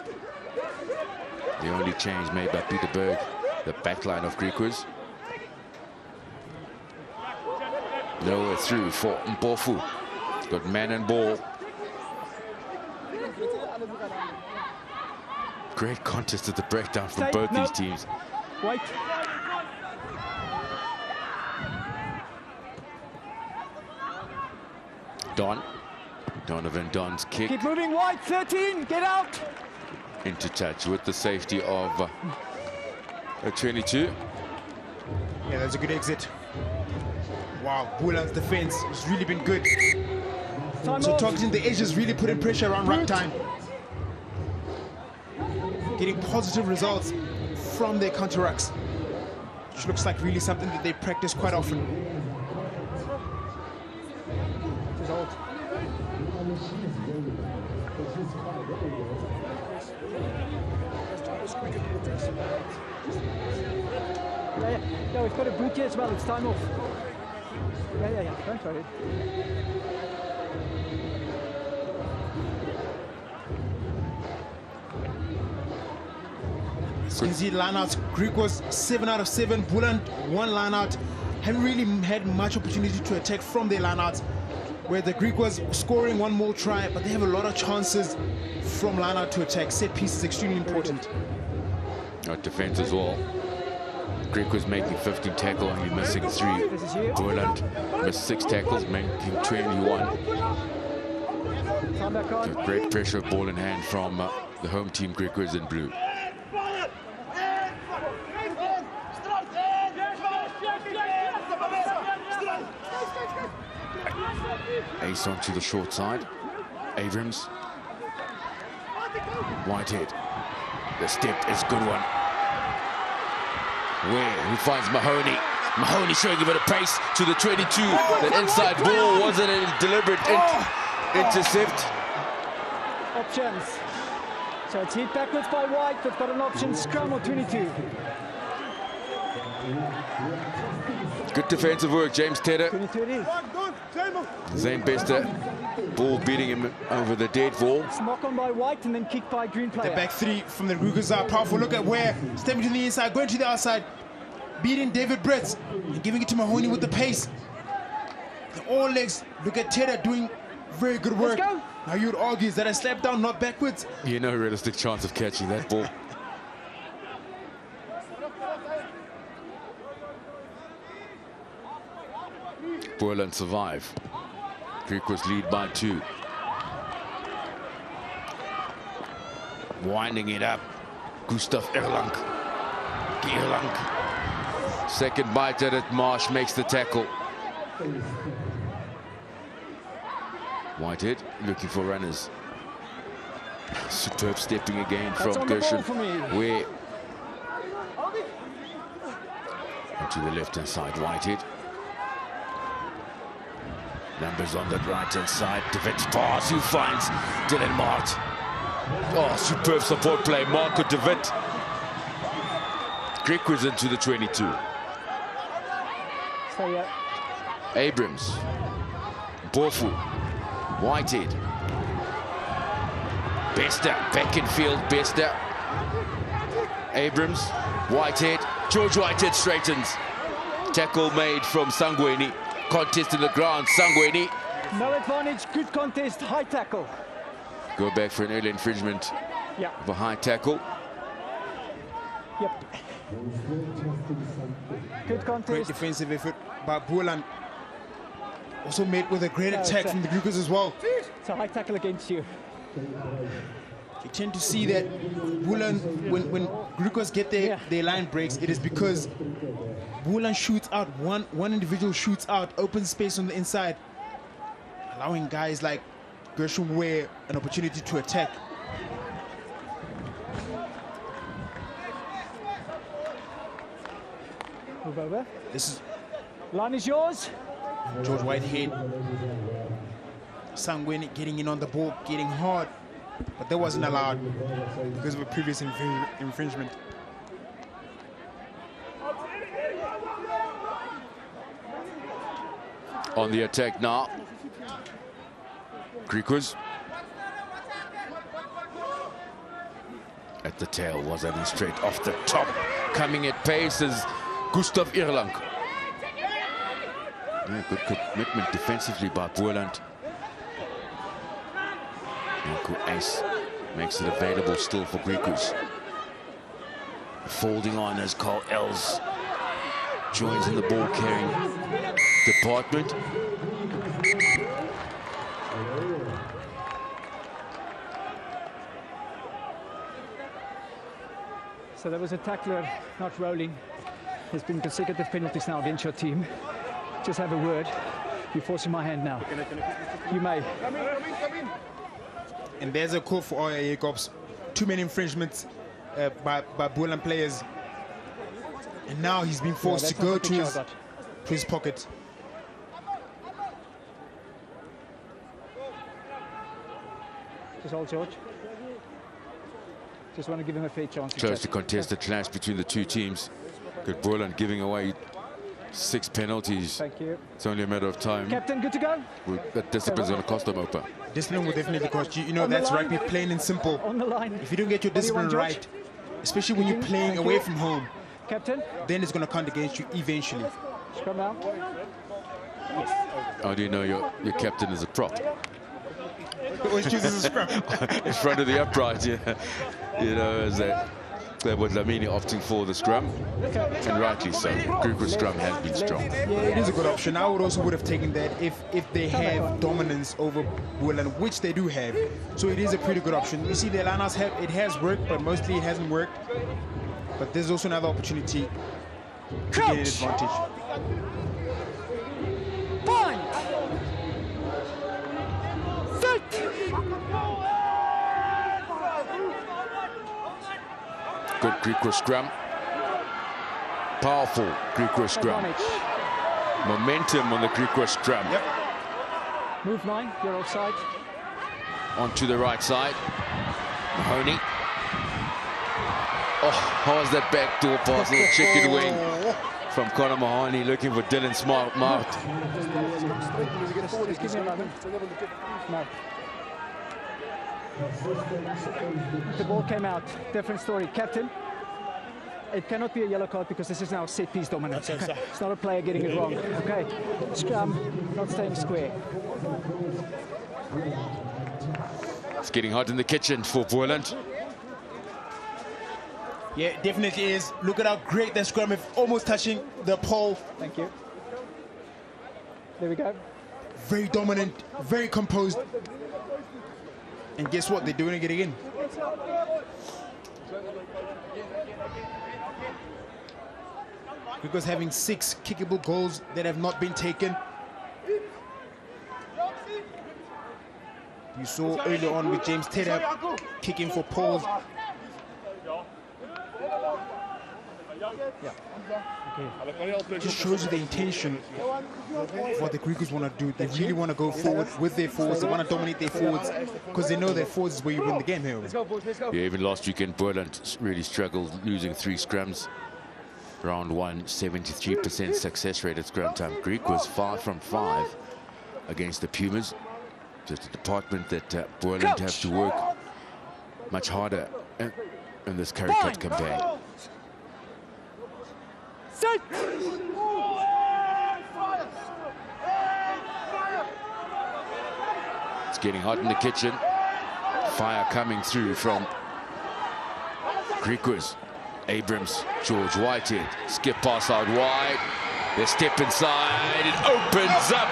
The only change made by Peter Berg, the backline of Griquas. Lower through for Mpofu. Got man and ball. Great contest at the breakdown from both these teams. White. Donovan Don's kick. Keep moving, White. 13. Get out. Into touch with the safety of a 22. Yeah, that's a good exit. Wow, Boland's defense has really been good. So targeting the edges, really putting pressure around ruck time. Getting positive results from their counter rucks, which looks like really something that they practice quite often. Yeah, we've got a boot here as well. It's time off. Yeah. Don't worry. As you can see, lineouts, Griquas 7 out of 7, Boland 1 lineout. Haven't really had much opportunity to attack from their lineouts, where the Griquas scoring one more try, but they have a lot of chances from lineout to attack. Set piece is extremely important. Defense as well. Griquas making 15 tackles, only missing 3. Boland missed 6 tackles, making 21. Great pressure, ball in hand from the home team Griquas in blue. Ace onto the short side. Abrams. Whitehead. The step is good one. Who finds Mahoney. Mahoney showing a bit of pace to the 22. The inside ball wasn't a deliberate intercept. Options. So it's hit backwards by White. They've got an option, scrum or 22. Good defensive work, James Tedder. 22 it is. Zane Bester, ball beating him over the dead ball. Smock on by White and then kick by green player. The back three from the Griquas are powerful. Look at where, stepping to the inside, going to the outside, beating David Brett and giving it to Mahoney with the pace. The all legs. Look at Tedder doing very good work. Let's go. Now you'd argue is that a slap down, not backwards. No realistic chance of catching that ball. Boland survive. Griquas lead by 2. Winding it up. Gustav Erlang. Second bite at it. Marsh makes the tackle. Whitehead looking for runners. Superb stepping again from Gershon. Where to the left hand side, Whitehead. Numbers on the right hand side. Defense pass. Who finds Dylan Mart? Oh, superb support play. Marco de Wit. Griquas into the 22. Abrams. Bofu. Whitehead. Bester. Back in field. Bester. Abrams. Whitehead. George Whitehead straightens. Tackle made from Sangweni. Contest in the ground. Sangweni. No advantage. Good contest. High tackle. Go back for an early infringement of a high tackle. Yep. Good contest. Great defensive effort by Boland. Also made with a great attack from the Griquas as well. It's a high tackle against you. You tend to see that Boland, when Griquas get their line breaks, it is because Boland shoots out, one individual shoots out open space on the inside, allowing guys like Gershon Ware an opportunity to attack. Move over. This is line is yours. George Whitehead. Sangweni getting in on the ball, getting hard, but that wasn't allowed because of a previous infringement. On the attack now. Griquas. At the tail, was heading straight off the top. Coming at pace is Gustav Erlang. Yeah, good commitment defensively by Boland. Marco Ace makes it available still for Griquas. Folding on as Carl Els joins in the ball carrying department. So there was a tackler not rolling. There's been consecutive penalties now against your team. Just have a word. You're forcing my hand now. You may. And there's a call for Oya Jacobs. Too many infringements by Boland players. And now he's been forced to go to his pocket. Just hold, George. Just want to give him a fair chance. Close to contested clash between the two teams. Good Boland giving away 6 penalties. Thank you. It's only a matter of time. Captain, good to go. That discipline's going to cost them, Opa. Discipline will definitely cost you. You know, that's rugby, plain and simple. On the line. If you don't get your discipline right, especially when you're playing away from home, Captain, then it's going to count against you eventually. Scrum out. How do you know your captain is a prop? Always chooses a scrum. In front of the upright, yeah. You know, as that was Lamini opting for the scrum, and rightly so. Griquas scrum has been strong. Yeah, it is a good option. I would have taken that if they have dominance over Boland, which they do have. So it is a pretty good option. You see, the Lanas it has worked, but mostly it hasn't worked. But there's also another opportunity to get an advantage. Point. Set. Good Griquas scrum. Powerful Griquas scrum. Momentum on the Griquas scrum. Yep. Move 9, you're offside. Onto the right side. Mahoney. Oh, how was that backdoor pass? Little chicken wing from Conor Mahoney looking for Dylan Smart. The ball came out. Different story. Captain, it cannot be a yellow card because this is now set piece dominant. It's not a player getting it wrong. Okay. Scrum, not staying square. It's getting hot in the kitchen for Boland. Yeah, it definitely is. Look at how great that scrum is, almost touching the pole. Thank you. There we go. Very dominant, very composed. And guess what? They're doing it again. Because having 6 kickable goals that have not been taken. You saw earlier on with James Tedder kicking for poles. Yeah. Okay. Just shows you the intention of what the Griquas want to do. They really want to go forward with their forwards. They want to dominate their forwards because they know their forwards is where you win the game here. Yeah, even last weekend, Boland really struggled, losing 3 scrums. Round 1, 73% success rate at scrum time. Griquas 5 from 5 against the Pumas. Just a department that Boland have to work much harder in this Currie Cup campaign. It's getting hot in the kitchen. Fire coming through from Griquas. Abrams, George Whitehead, skip pass out wide. They step inside. It opens up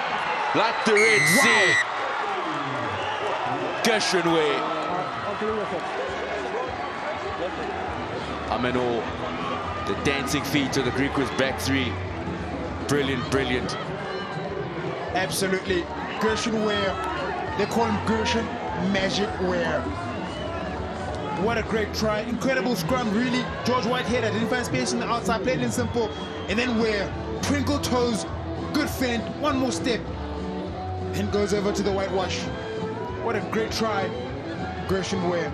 like the Red Sea. Gershonway. Amenor, the dancing feet of the Griquas back 3. Brilliant, brilliant. Absolutely. Gershon Ware. They call him Gershon Magic Ware. What a great try. Incredible scrum, really. George Whitehead identifying space in the outside, played in simple. And then Ware, twinkle toes, good feint, one more step. And goes over to the whitewash. What a great try, Gershon Ware.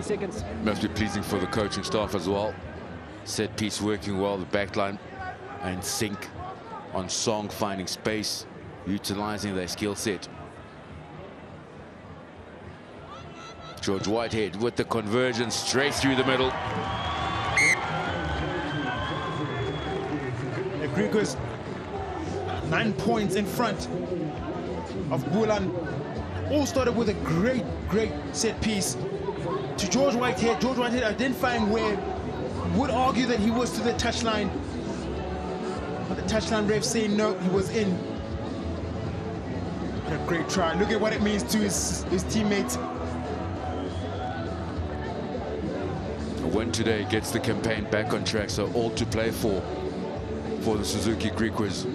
Seconds. Must be pleasing for the coaching staff as well. Set piece working well, the backline and sync on song, finding space, utilizing their skill set. George Whitehead with the conversion straight through the middle. The Griquas 9 points in front of Boland. All started with a great set piece to George Whitehead. George Whitehead identifying where would argue that he was to the touchline, but the touchline ref saying no, he was in. A great try. Look at what it means to his teammates. A win today gets the campaign back on track, so all to play for the Suzuki Griquas.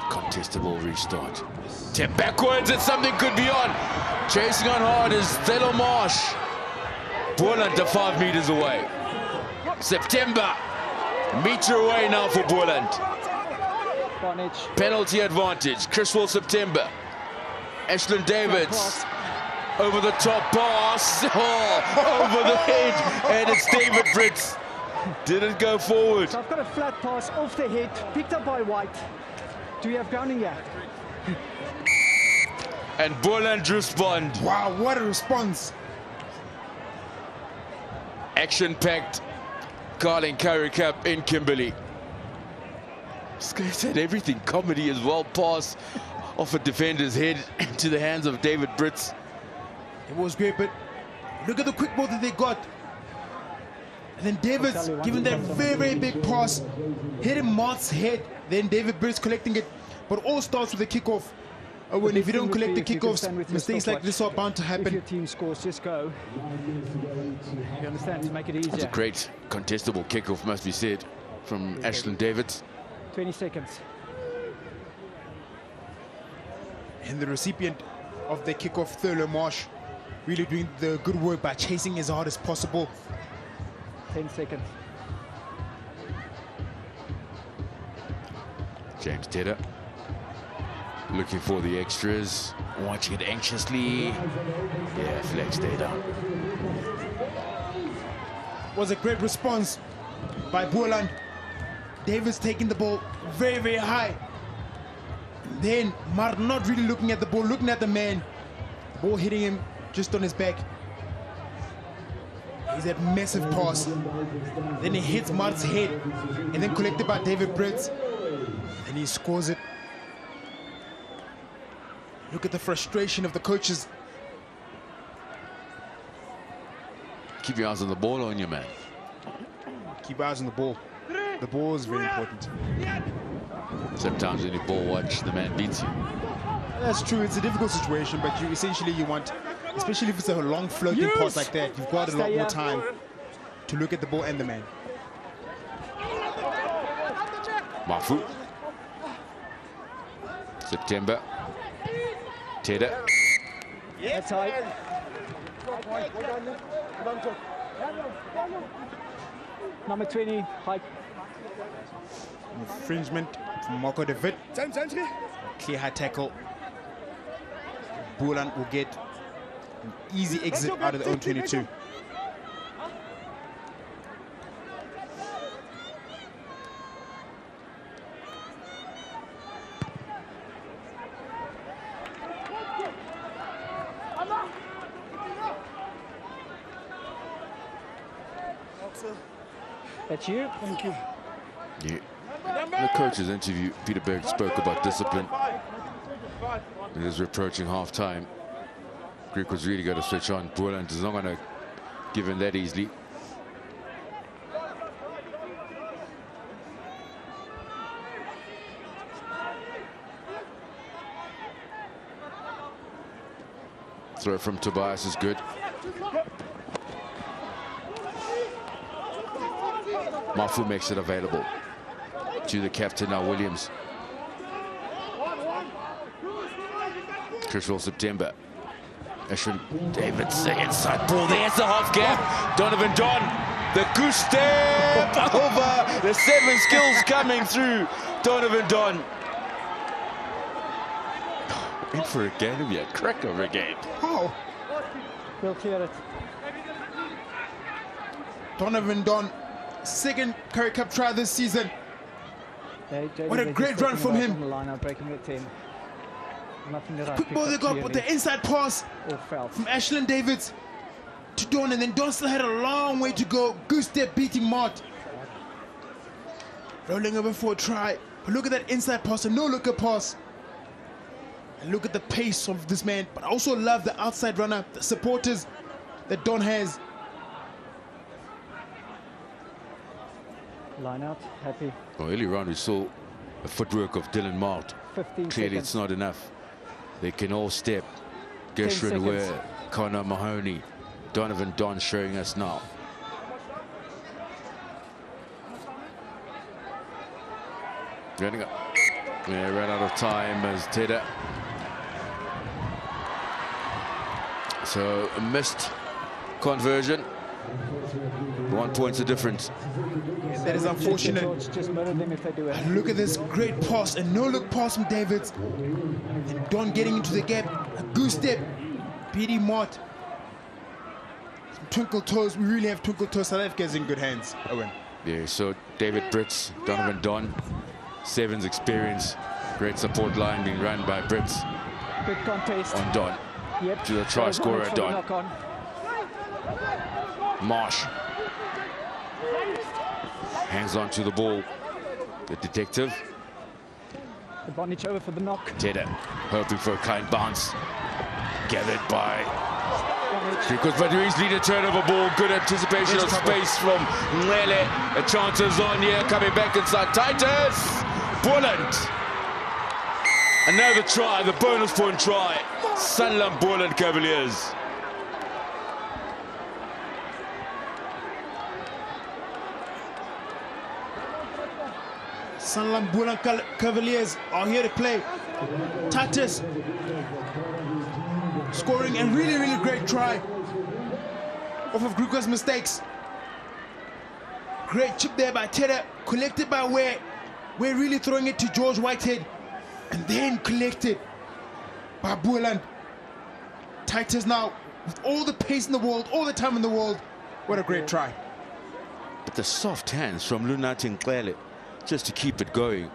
Contestable restart. Tip backwards and something could be on. Chasing on hard is Thelo Marsh. Boland to 5 meters away. September. Meter away now for Boland. Penalty advantage. Criswell September. Ashland Davids. Over the top pass. Oh, over the head. And it's David Brits. Didn't go forward. So I've got a flat pass off the head, picked up by White. Do we have grounding here? And Boland respond. Wow, what a response. Action-packed Carling Currie Cup in Kimberley. This guy said everything. Comedy as well. Pass off a defender's head into the hands of David Brits. It was great, but look at the quick ball that they got. And then David's giving that very big pass, hitting Mark's head. Then David Brits collecting it. But all starts with a kickoff. Owen, if you don't collect the if you can kickoffs, stand with your mistakes like this are bound to If your happen. team scores, just go. You understand? To make it easier. It's a great contestable kickoff, must be said, from Ashland Davids. 20 seconds. And the recipient of the kickoff, Thurlow Marsh, really doing the good work by chasing as hard as possible. 10 seconds. James Tedder looking for the extras, watching it anxiously. Yeah, flag stay down. Was a great response by Boland. Davis taking the ball very, very high. Then Mart not really looking at the ball, looking at the man. Ball hitting him just on his back. He's that massive pass. Then he hits Mart's head and then collected by David Brits. And he scores it. Look at the frustration of the coaches. Keep your eyes on the ball, on your man. Keep your eyes on the ball. The ball is very important. Sometimes when you ball watch, the man beats you. That's true. It's a difficult situation, but you want, especially if it's a long floating pass like that, you've got a lot more time to look at the ball and the man. Mafu. September. Tedder. That's high. Number 20, high. Infringement from Marco de Wit. Clear high tackle. Boland will get an easy exit out of the own 22. That's you. Thank you. Yeah. The coach's interview, Peter Berg spoke about discipline. It is approaching half-time. Griquas really got to switch on. Boland is not going to give in that easily. Throw from Tobias is good. Mafu makes it available to the captain now, Williams. Crucial September. Ashland Davids, inside ball. There's the half gap. Donovan Don, the goose step over. The 7 skills coming through. Donovan Don. In for a game yet. Crack of a game. Oh. We'll clear it. Donovan Don, second Currie Cup try this season. What a great run from him. Breaking at 10. Quick ball they got with the inside pass from Ashland Davids to Don, and then Don still had a long way to go. Goose step beating Mart. Rolling over for a try. But look at that inside pass, a no-looker pass. And look at the pace of this man. But I also love the outside runner, the supporters that Don has. Line out, happy. Well, earlier on we saw the footwork of Dylan Mart. 15 Clearly seconds. it's not enough. They can all step. Gershwin Ware, Connor Mahoney, Donovan Don showing us now. Running up. Yeah, ran out of time as Tedder. So a missed conversion. 1 point's the difference. That is unfortunate. Just murder them if they do it. And look at this great pass, a no-look pass from Davids. And Don getting into the gap, a goose step, beating Mart. Some twinkle toes, we really have twinkle toes. South Africa's in good hands, Owen. Yeah, so David Brits, Donovan Don, 7's experience. Great support line being run by Brits. Good contest. On Don. Yep. To the try scorer, Don. Marsh. Hangs on to the ball. The detective. The Bonnich over for the knock. Tedder hoping for a kind bounce. Gathered by Griquas, but easily the turnover ball. Good anticipation of space from Ngele. A chance is on here, coming back inside Titus. Boland. Another try, the bonus point try. Sanlam Boland Cavaliers. Sanlam Boland Cavaliers are here to play. Tatis scoring a really, really great try off of Griquas' mistakes. Great chip there by Tedder, collected by Ware. We're really throwing it to George Whitehead, and then collected by Boland. Tatis now with all the pace in the world, all the time in the world. What a great try. But the soft hands from Lunat and Clele just to keep it going.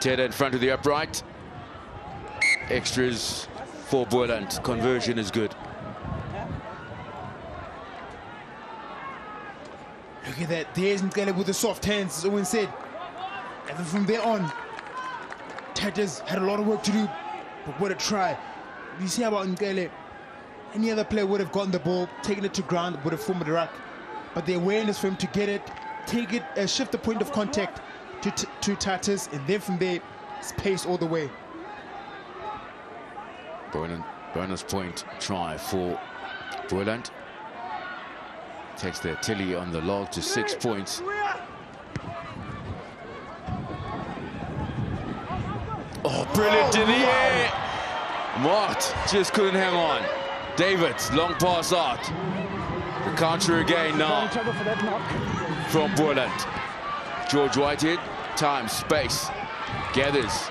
Tedder in front of the upright. Extras for Boland. Conversion is good. Look at that. There's Nkele with the soft hands, as Owen said. And then from there on, Tatis had a lot of work to do. But what a try. You see about Nkele. Any other player would have gotten the ball, taken it to ground, would have formed the ruck. But the awareness for him to get it, take it, shift the point of contact to Tatis, and then from there, it's pace all the way. Boland, bonus point try for Boland. Takes their Tilly on the log to 6 points. Oh, brilliant in the air. Mart just couldn't hang on. David, long pass out. The counter again now from Boland. George Whitehead, time, space, gathers.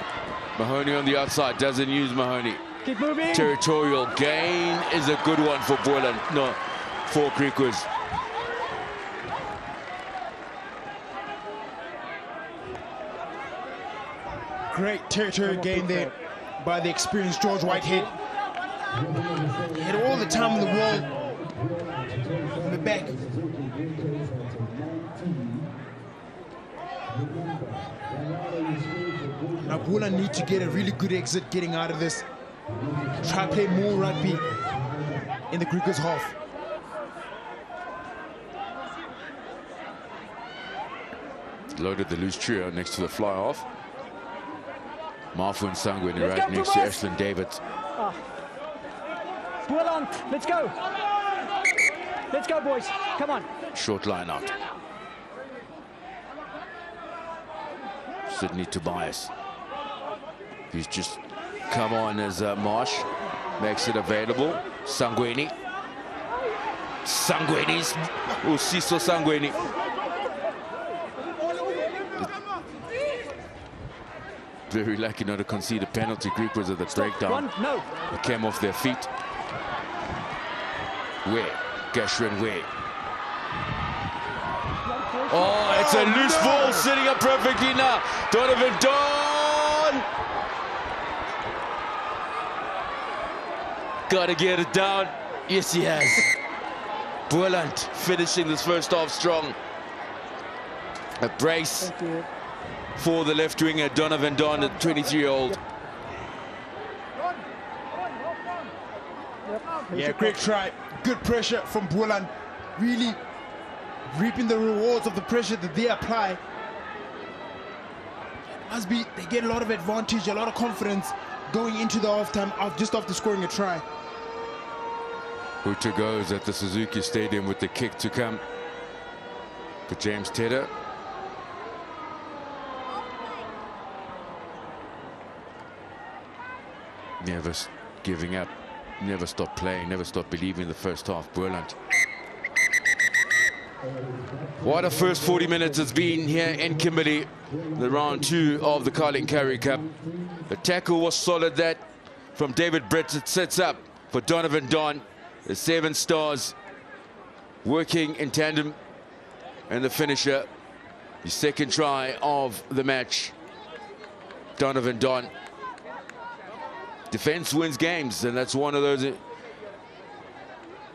Mahoney on the outside, doesn't use Mahoney. Keep moving. Territorial gain is a good one for Boland, no, for Griquas. Great territorial gain there by the experienced George Whitehead. He had all the time in the world in the back. Now Boland need to get a really good exit getting out of this. Try to play more rugby in the Griquas half. Loaded the loose trio next to the fly half. Marfu and Sangweni right next to Ashland David. Boland, let's go. Let's go, boys. Come on. Short line out. Sydney Tobias. He's just come on as Marsh makes it available. Sangweni. Sangweni's. Oh, Siso Sangweni. Very lucky not to concede a penalty. Griquas at the breakdown. No. They came off their feet. Where? Gashrin Where? Oh, it's a loose ball sitting up perfectly now. Donovan Don. Gotta get it down. Yes, he has. Boland finishing this first half strong. A brace for the left winger, Donovan Don, the 23-year-old. Yeah, great try. Good pressure from Boland. Really reaping the rewards of the pressure that they apply. Must be, they get a lot of advantage, a lot of confidence going into the halftime just after scoring a try. Huta goes at the Suzuki Stadium with the kick to come for James Tedder. Never giving up, never stop playing, never stop believing in the first half. Boland. What a first 40 minutes it's been here in Kimberley, the round 2 of the Carling Currie Cup. The tackle was solid, that from David Britt. It sets up for Donovan Don. The 7 stars working in tandem, and the finisher, the second try of the match, Donovan Don. Defense wins games, and that's one of those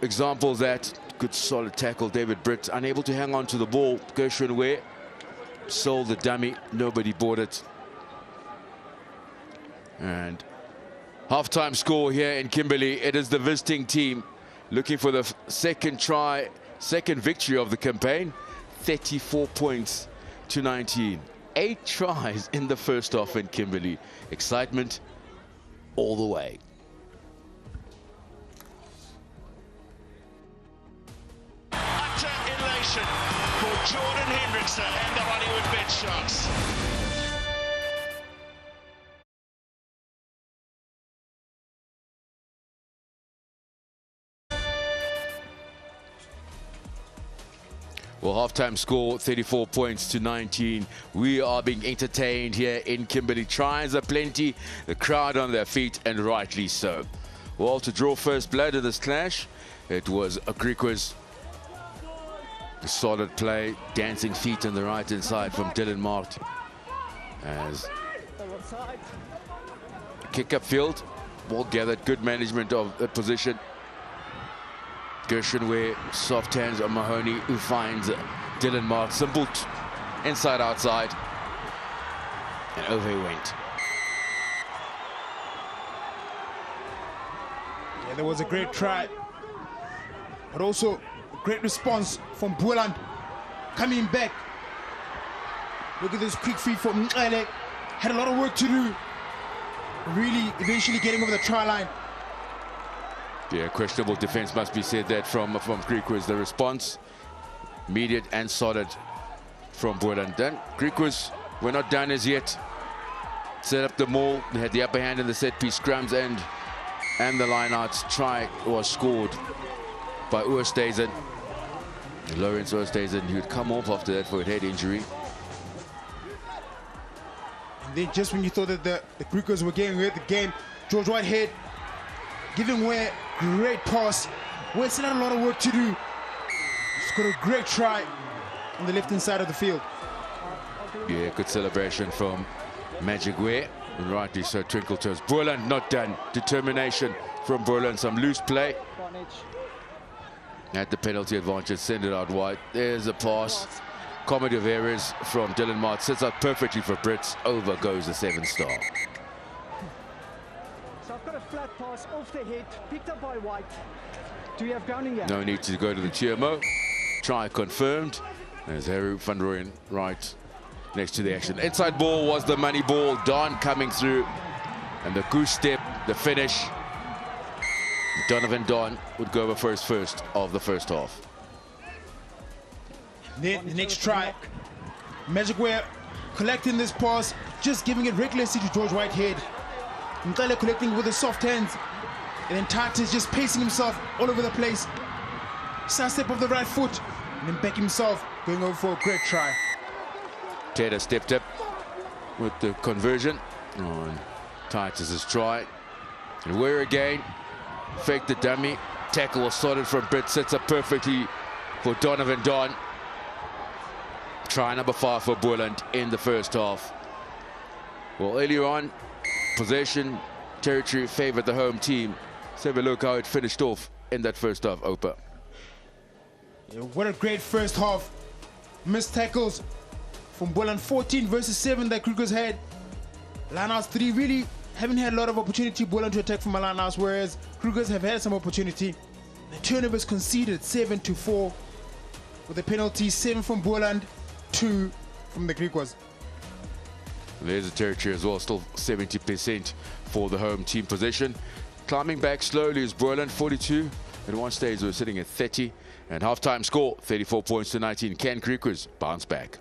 examples. That good solid tackle. David Britt unable to hang on to the ball. Gershwin Ware sold the dummy, nobody bought it. And halftime score here in Kimberley. It is the visiting team looking for the second victory of the campaign. 34 points to 19. 8 tries in the first half in Kimberley. Excitement all the way. Utter elation for Jordan Hendrickson and the Hollywood Bet Sharks. Well, halftime score 34 points to 19. We are being entertained here in Kimberley. Tries are plenty, the crowd on their feet, and rightly so. Well, to draw first blood in this clash, it was a Griquas. A solid play, dancing feet on the right hand side from Dylan Mart. As kick up field, ball gathered, good management of the position. Gershon where soft hands on Mahoney, who finds Dylan Mart. Simple inside outside, and over he went. Yeah, there was a great try, but also a great response from Boland coming back. Look at this quick feed from Mqele. Had a lot of work to do, really eventually getting over the try line. Yeah, questionable defense must be said that from Griquas. The response, immediate and solid from Boland. Then Griquas were not done as yet. Set up the maul. They had the upper hand in the set piece scrums, and the line-outs try was scored by Oosthuizen. Lawrence Oosthuizen, who had come off after that for a head injury. And then just when you thought that the Griquas were getting away with the game, George Whitehead giving away great pass. Well, still had a lot of work to do. He's got a great try on the left-hand side of the field. Yeah, good celebration from Magic Way. And rightly so, twinkle toes. Boland not done. Determination from Boland. Some loose play. At the penalty advantage, send it out wide. There's a pass. Comedy of errors from Dylan Mart. Sets out perfectly for Brits. Over goes the 7-star. So I've got a flat pass off the head, picked up by White. Do we have grounding here? No need to go to the TMO. Try confirmed. There's Heru van Rooyen right next to the action. Inside ball was the money ball. Don coming through. And the goose step, the finish. Donovan Don would go over first of the first half. The next try. Magic Way collecting this pass, just giving it recklessly to George Whitehead. Mqele collecting with the soft hands. And then Tatis just pacing himself all over the place. Side step of the right foot. And then back himself, going over for a great try. Tedder stepped up with the conversion on Titus's try. And where again, faked the dummy. Tackle was sorted from Britt, sets up perfectly for Donovan Don. Try number 5 for Boland in the first half. Well, earlier on, possession, territory favored the home team. Let's have a look how it finished off in that first half, Opa. Yeah, what a great first half. Missed tackles from Boland, 14 versus 7 that Griquas had. Lineouts 3 really haven't had a lot of opportunity, Boland, to attack from a lineouts, whereas Griquas have had some opportunity. The turnovers conceded 7-4 with the penalty, 7 from Boland, 2 from the Griquas. There's the territory as well, still 70% for the home team possession. Climbing back slowly is Boland, 42. At one stage we're sitting at 30. And halftime score, 34 points to 19. Can Griquas bounce back?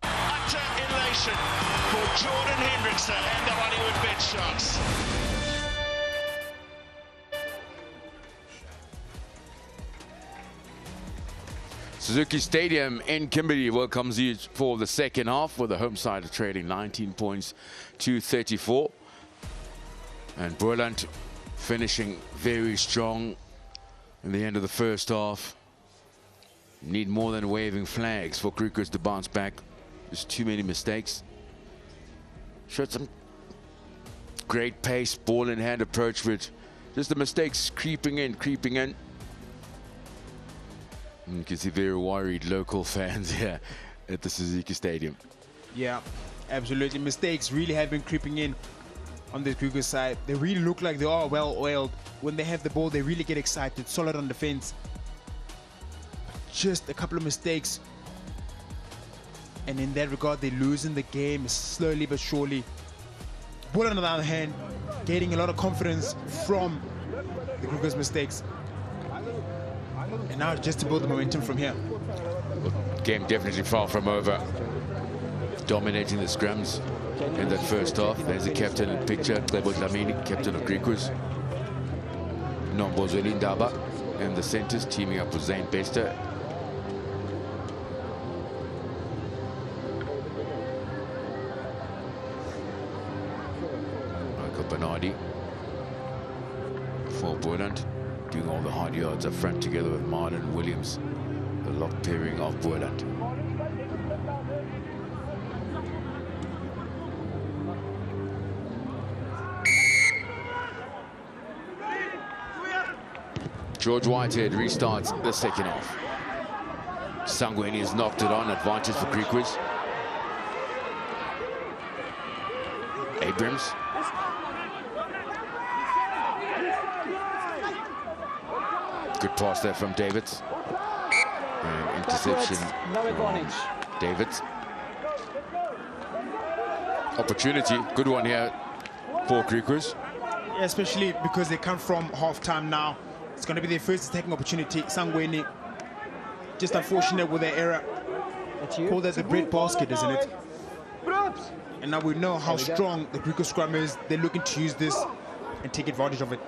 Utter elation for Jordan Hendrickson and the Hollywood Bet Sharks. Suzuki Stadium in Kimberley welcomes you for the second half, with the home side trading 19 points to 34. And Boland finishing very strong in the end of the first half. Need more than waving flags for Griquas to bounce back. There's too many mistakes. Showed some great pace, ball in hand approach, with just the mistakes creeping in. You can see very worried local fans here at the Suzuki Stadium. Yeah, absolutely. Mistakes really have been creeping in on the Griquas side. They really look like they are well oiled. when they have the ball, they really get excited, solid on defense. Just a couple of mistakes, and in that regard, they're losing the game slowly but surely. Boland, on the other hand, getting a lot of confidence from the Griquas' mistakes. And now just to build the momentum from here. Game definitely far from over. Dominating the scrums in that first half. There's the captain in the picture, Clebo Dlamini, captain of Griquas. Nombozeli Ndaba in the centres, teaming up with Zane Bester. Michael Bernardi for Boland, doing all the hard yards up front together with Marlon Williams, the lock pairing of Boland. George Whitehead restarts the second half. Sangweni has knocked it on, advantage for Griquas. Abrams. Good pass there from Davids. And interception. No advantage. Davids. Opportunity, good one here for Griquas. Yeah, especially because they come from half-time now. It's going to be their first attacking opportunity. Sangweni, just unfortunate with their error. Call that the bread basket, isn't it? And now we know how strong the Griquas scrum is. They're looking to use this and take advantage of it.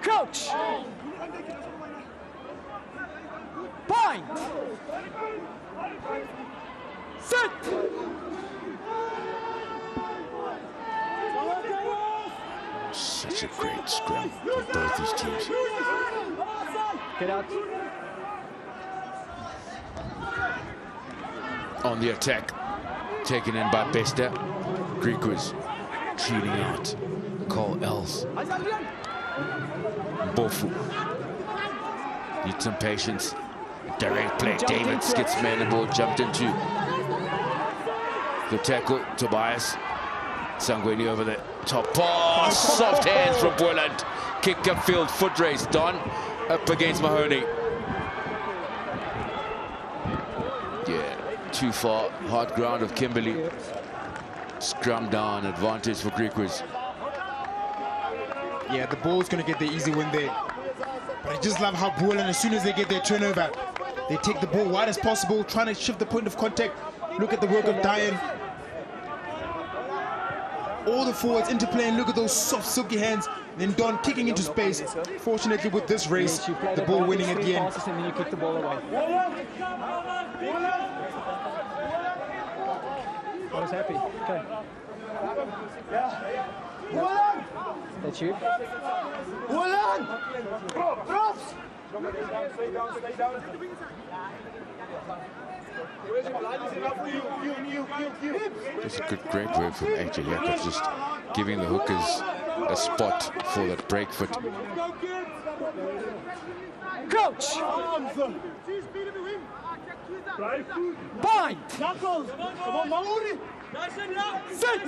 Coach! Point! Sit! Such a great scrum for both these teams. Get out. On the attack, taken in by Bester. Griquas treating out Cole Els. Bofu. Needs some patience. Direct play. Davids gets man the ball, jumped into the tackle. Tobias. Sangweni over the top. Pass. Soft hands from Boland. Kick upfield, foot race. Don up against Mahoney. Yeah, too far. Hard ground of Kimberley. Scrum down. Advantage for Griquas. Yeah, the ball's going to get the easy win there. But I just love how Boland, as soon as they get their turnover, they take the ball wide as possible, trying to shift the point of contact. Look at the work of Diane. All the forwards interplaying. Look at those soft, silky hands. Then Don kicking into space. Fortunately, with this race, the ball winning at the end. And then you kick the ball away. I was happy. Okay. That's you. It's a great work from AJ Jakobs, just giving the hookers a spot for that break foot. Coach! Bind! Sit!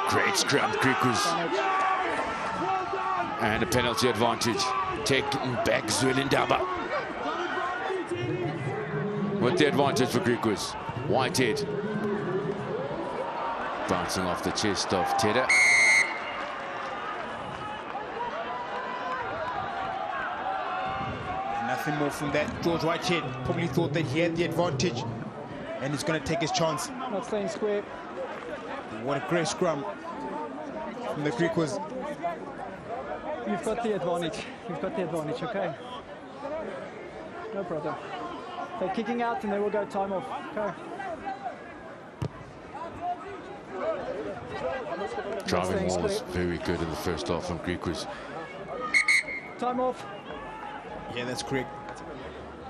Great scrum, Griquas. And a penalty advantage. Taken back Zwelindaba. With the advantage for Griquas. Whitehead. Bouncing off the chest of Tedder. Nothing more from that. George Whitehead probably thought that he had the advantage and he's going to take his chance. Not staying square. What a great scrum from the Griquas. You've got the advantage. You've got the advantage, okay? No problem. They're kicking out and they will go time off. Okay. Driving ball was very good in the first half from Griquas. Time off. Yeah, that's correct.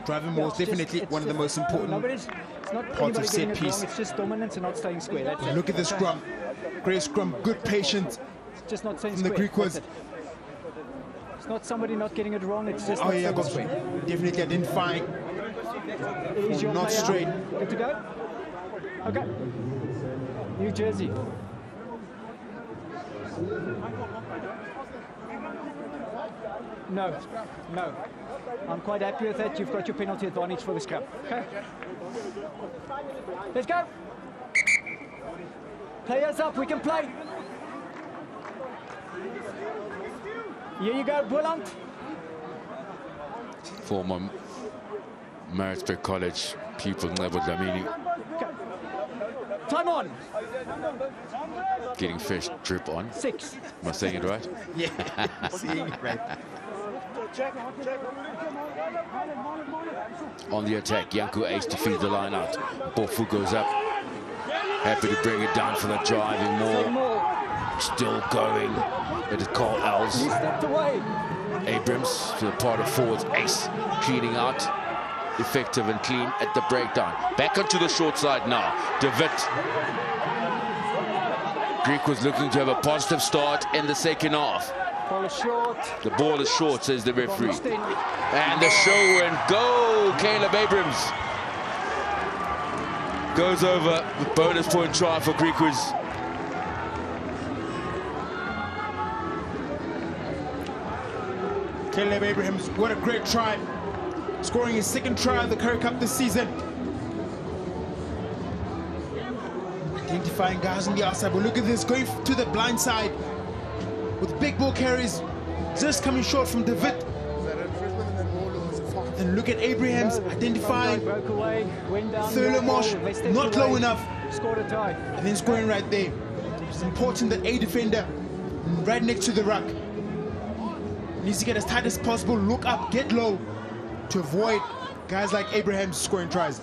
Driving ball is definitely one of the most important it's not parts of set piece. it's just dominance and not staying square. That's it. Look at the scrum. great scrum, good patience Just not saying from the square. Griquas. It's not somebody not getting it wrong, it's just Oh not yeah, saying got square. definitely identifying. Is your Not player straight. good to go? Okay. New Jersey. No, no. I'm quite happy with that. You've got your penalty advantage for the scrum. Okay. Let's go. Players up, we can play. Here you go, Boland. Former Maritzburg College pupil Neville Dlamini Time on. getting fresh drip on. 6. Am I saying it right? Yeah, seeing it right. On the attack, Yanku Ace to feed the line out. Bofu goes up. Happy to bring it down for the driving more. Still going. It is Carl Els. He stepped away. Abrams to the part of forwards. Ace cleaning out. Effective and clean at the breakdown. Back onto the short side now. DeWitt. Greek was looking to have a positive start in the second half. Ball is short. The ball is short, says the referee. And the show and goal. Caleb Abrams goes over the bonus point try for Griquas. Caleb Abrahams, what a great try. Scoring his second try of the Currie Cup this season. Identifying guys on the outside, but look at this, going to the blind side with big ball carries, just coming short from DeWitt. And look at Abrahams identifying Thurlow-Marsh, not low enough. Scored a try. And then scoring right there. It's important that a defender right next to the ruck needs to get as tight as possible, look up, get low to avoid guys like Abraham scoring tries.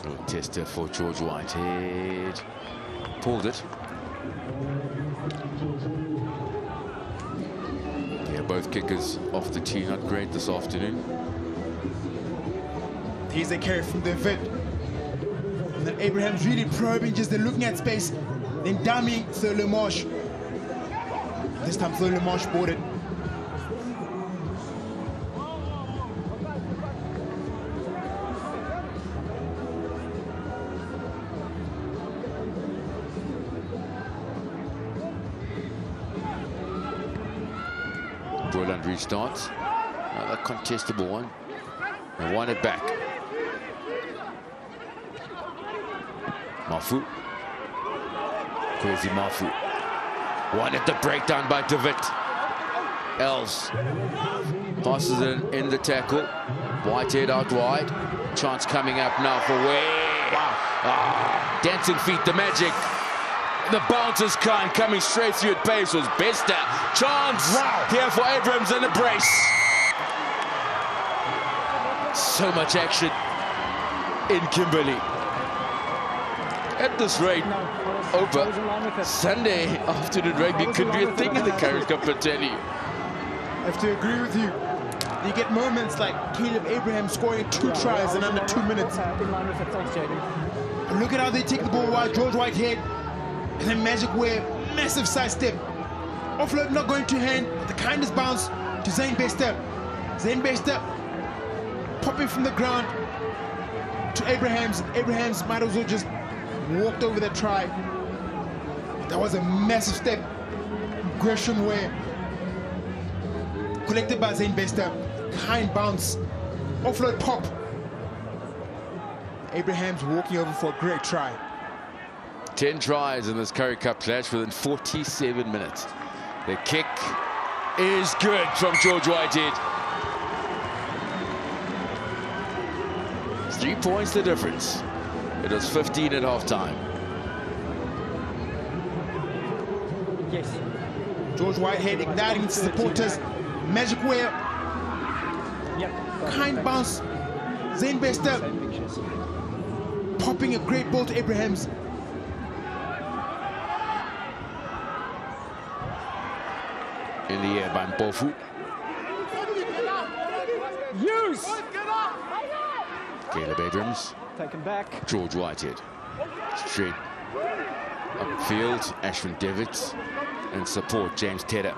So tester for George Whitehead. Pulled it. Yeah, both kickers off the tee, not great this afternoon. Here's a carry from the vet. And then Abraham's really probing, just then looking at space, then dummying Thurlow-Marsh. This time Thurlow-Marsh bought it. Boland restarts. Another contestable one. They won it back. Mafu. Crazy Mafu. One at the breakdown by DeWitt. Els passes in the tackle. Whitehead out wide. Chance coming up now for Way. Wow. Dancing feet, the magic. The bounce is coming straight through at pace was Bester. Chance here for Abrams and a brace. So much action in Kimberley. At this rate, Sunday afternoon rugby could be a thing in the Currie Cup, I tell you. I have to agree with you. You get moments like Caleb Abraham scoring 2 tries in under 2 minutes. And look at how they take the ball wide. George Whitehead. And then Magic Way, massive sidestep. Offload not going to hand, but the kindest bounce to Zane Bester. Zane Bester popping from the ground to Abrahams. Abrahams might as well just walked over that try. That was a massive step. Gresham Way. Collected by Zane Bester. Kind bounce. Offload pop. Abrahams walking over for a great try. 10 tries in this Currie Cup clash within 47 minutes. The kick is good from George Whitehead. 3 points the difference. It was 15 at halftime. Yes. George Whitehead igniting its supporters. Magic Wear. Yep. Kind bounce. Zane Bester popping a great ball to Abrahams. In the air by Mpofu. Use! Caleb Abrams. Taken back. George Whitehead. Straight upfield. Ashwin Devitt. And support James Tedder.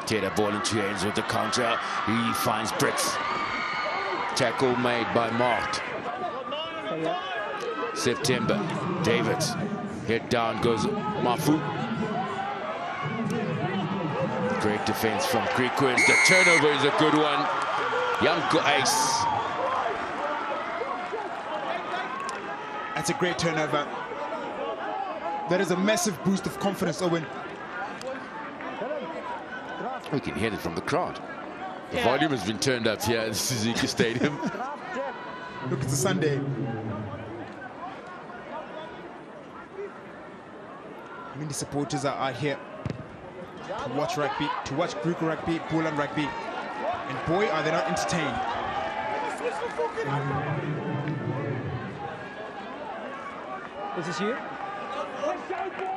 Tedder ball into hands with the counter. He finds Brits. Tackle made by Mart. September. David. Head down goes Mafu. Great defense from Griquas. The turnover is a good one. Yanko Ace. That's a great turnover. That is a massive boost of confidence, Owen. We can hear it from the crowd. The volume has been turned up here at the Suzuki Stadium. Look, it's a Sunday. Many supporters are here to watch rugby, to watch Griquas rugby, Boland rugby. And boy, are they not entertained. This is you.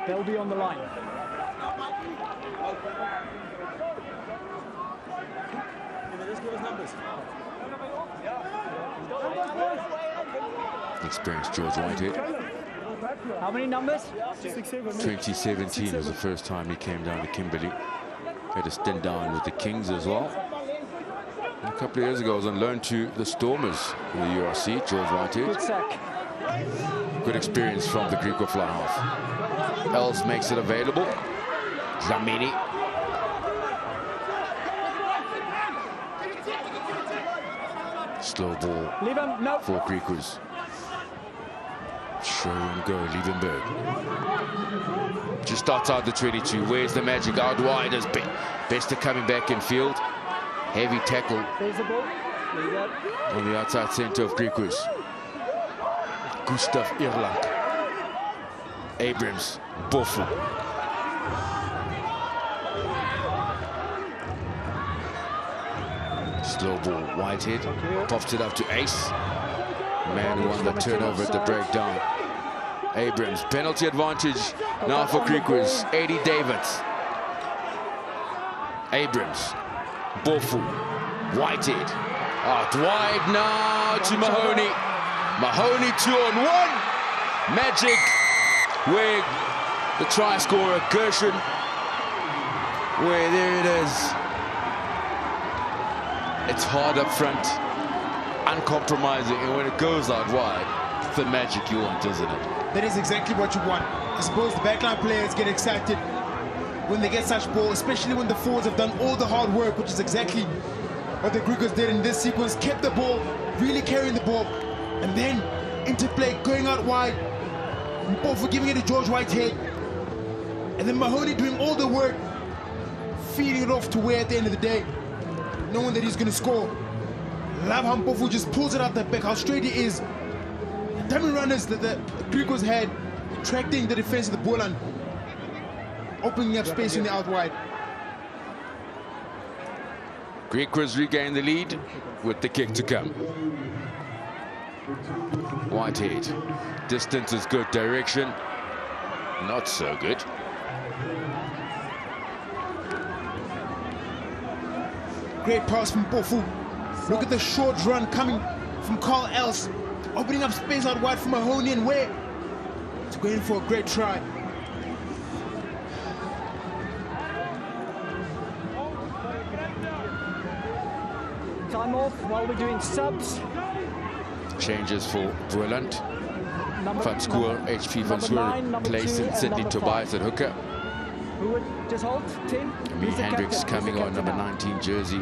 They'll be on the line. Experienced George Whitehead. How many numbers? 2017 was the first time he came down to Kimberley. Had a stint down with the Kings as well. And a couple of years ago, I was on loan to the Stormers in the URC, George Whitehead. Good sack. Good experience from the Griquas fly half. Els makes it available. Dlamini. Slow ball for Griquas. Show and go, Liebenberg. Just outside the 22. Where's the magic? Out wide as Bester coming back in field. Heavy tackle on the outside centre of Griquas. Gustav Irlak. Abrams. Bofu. Slow ball. Whitehead pops it up to Ace. Man who won the turnover at the breakdown. Abrams. Penalty advantage now for Griquas. 80 Davids. Abrams. Bofu. Whitehead. Out wide now to Mahoney. Mahoney 2-on-1. Magic. Where the try scorer, Gershon. Where there it is. It's hard up front. Uncompromising. And when it goes out wide, it's the magic you want, isn't it? That is exactly what you want. I suppose the backline players get excited when they get such ball, especially when the forwards have done all the hard work, which is exactly what the Griquas did in this sequence. Kept the ball, really carrying the ball, and then interplay, going out wide. Mpofu giving it to George Whitehead. And then Mahoney doing all the work, feeding it off to where at the end of the day, knowing that he's going to score. Love how Mpofu just pulls it out the back, how straight he is. Dummy runners that the Griquas had, attracting the defense of the Boland, opening up space in the out wide. Griquas regain the lead with the kick to come. Whitehead. Distance is good, direction not so good. Great pass from Mpofu. Look at the short run coming from Carl Els, opening up space out wide for Mahoney, and where it's going for a great try. Time off while we're doing subs. Changes for Boland. Van Schoor, HP Van Schoor placing Sydney Tobias at hooker. Who would just hold? Tim? Me Hendricks coming on, number 19 jersey.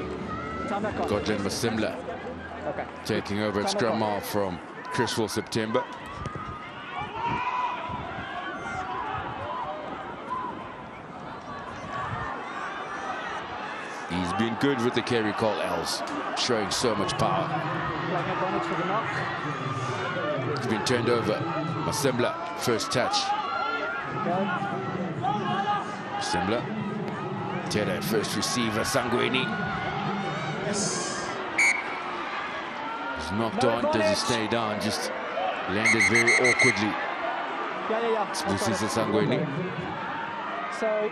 Godlin Masimla taking over at scrum half from Chriswell September. He's been good with the carry call, Els, showing so much power. He's been turned over. Masimla, first touch. Masimla. Tere, first receiver, Sanguini. He's knocked on, does he stay down? Just landed very awkwardly. This is the Sanguini. So,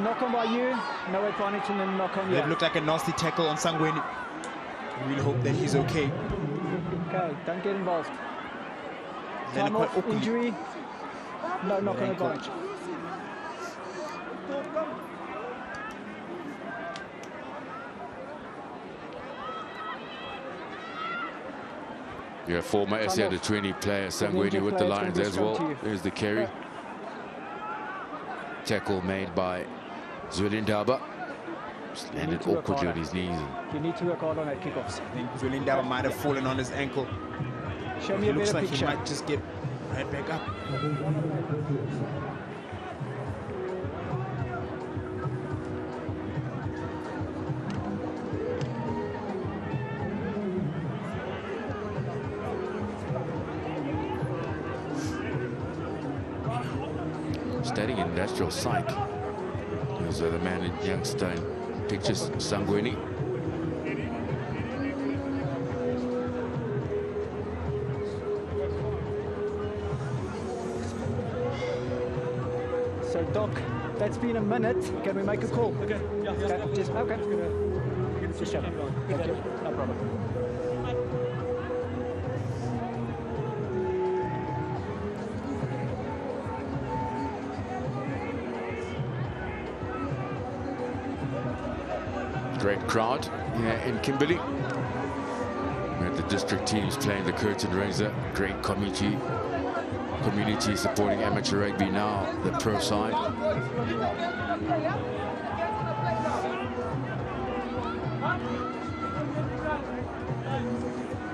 knock on by you, no advantage, and then knock on you. It looked like a nasty tackle on Sanguini. We really hope that he's okay. Okay, don't get involved. Time off, injury. No knock on advantage. Yeah, former SA under 20 player Sangweni with the Lions as well. There's the carry. Tackle made by Zwelindaba. Just landed awkwardly on his knees. You need to work hard on that kickoffs. I think Zwelindaba might have fallen on his ankle. Show me a looks better like picture. he might just get right back up. Studying industrial psych. Here's the man in Youngstown. Pictures Sangweni. So, Doc, that's been a minute. Can we make a call? Okay. Yeah. Okay. Just okay. Just shut up. Thank you. No problem. Great crowd here in Kimberley. We had the district teams playing the curtain raiser. Great community supporting amateur rugby, now the pro side.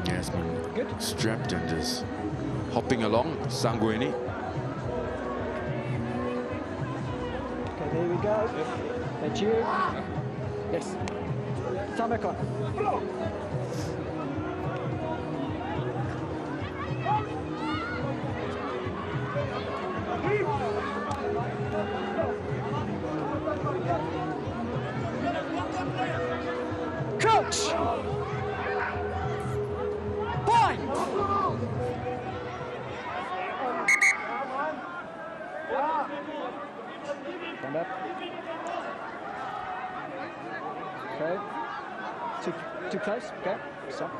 Yasmin strapped and just hopping along. Sangweni. Okay, there we go. That's you. Yes. Time back on. Coach! Point! Stand up. Okay. Too close. Okay. Stop.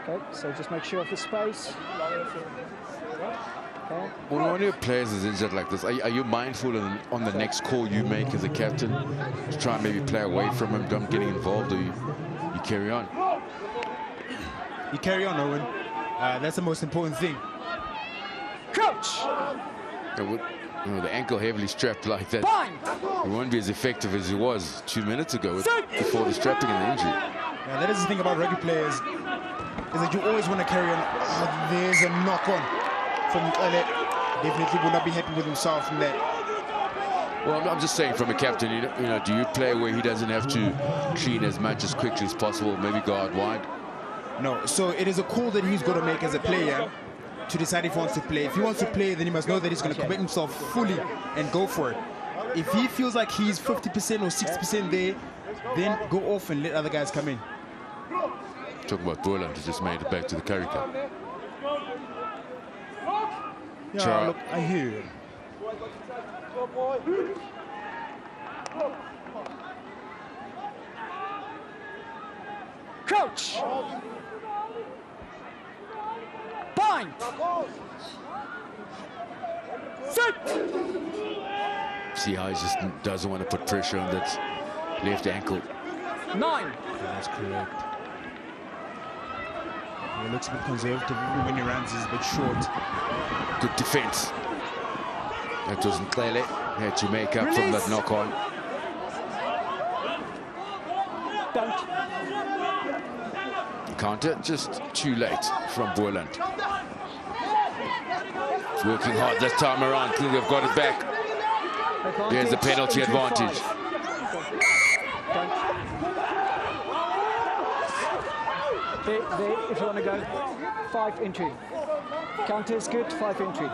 Okay. So just make sure of the space. Okay. When one of your players is injured like this, are you mindful on the next call you make as a captain to try and maybe play away from him, don't getting involved, or you carry on? You carry on, Owen. That's the most important thing. Coach! You know, the ankle heavily strapped like that, it won't be as effective as it was 2 minutes ago before the strapping and the injury. Yeah, that is the thing about rugby players, is that you always want to carry on. Oh, there's a knock on from definitely will not be happy with himself from that. Well, I'm just saying, from a captain, you know, do you play where he doesn't have to clean as much as quickly as possible, maybe go out wide? No, so it is a call that he's got to make as a player to decide if he wants to play. If he wants to play, then he must know that he's going to commit himself fully and go for it. If he feels like he's 50% or 60% there, then go off and let other guys come in. Talking about Boland, who just made it back to the Currie Cup. Yeah, look, I hear you. Coach! Point! Sit! See how he just doesn't want to put pressure on that left ankle. 9. That's correct. He looks a bit conservative. Even when he runs, he's a bit short. Good defense. That wasn't clearly. Had to make up from that knock on. Counter just too late from Boland. Working hard this time around. Think they've got it back. There's the penalty advantage. There, if you want to go, 5 entry. Counter is good, 5 entry.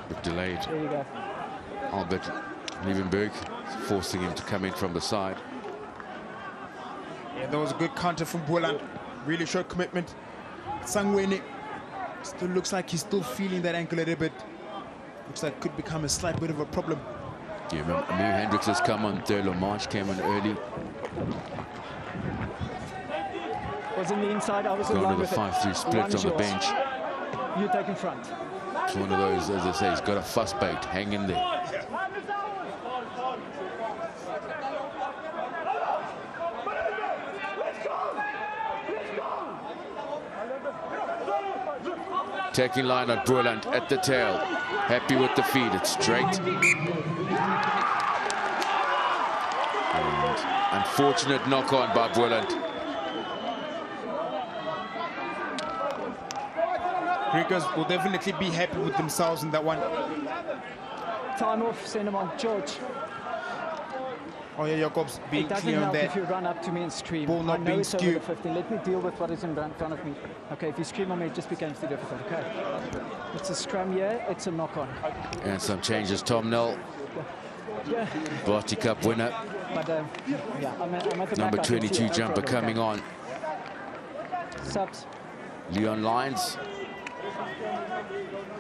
But delayed. There you go. Albert Liebenberg forcing him to come in from the side. Yeah, that was a good counter from Boland. Really showed commitment. Sangweni still looks like he's still feeling that ankle a little bit. Looks like it could become a slight bit of a problem. Yeah, remember, Amir Hendricks has come on 3rd of March, came on early. Was in the inside, I was in Going line to the with it. 5-3 split Line on is the yours. bench. You take in front. It's one of those, as I say, he's got a fuss bait. Hang in there. Taking line on Boland at the tail. Happy with the feed. It's straight. And unfortunate knock on by Boland. Griquas will definitely be happy with themselves in that one. Time off, send him on. George. Oh yeah, Jacobs being It doesn't clear on help that. if you run up to me and scream. Ball not I know being it's over skewed. the 15. Let me deal with what is in front of me. Okay, if you scream on me, it just becomes too difficult. Okay. It's a scrum here, it's a knock on. And some changes. Tom Nell, Yeah. Barty Cup winner. But yeah, I'm at the back. Number I can see 22 it, no jumper problem, coming okay. on. Subs. Leon Lyons.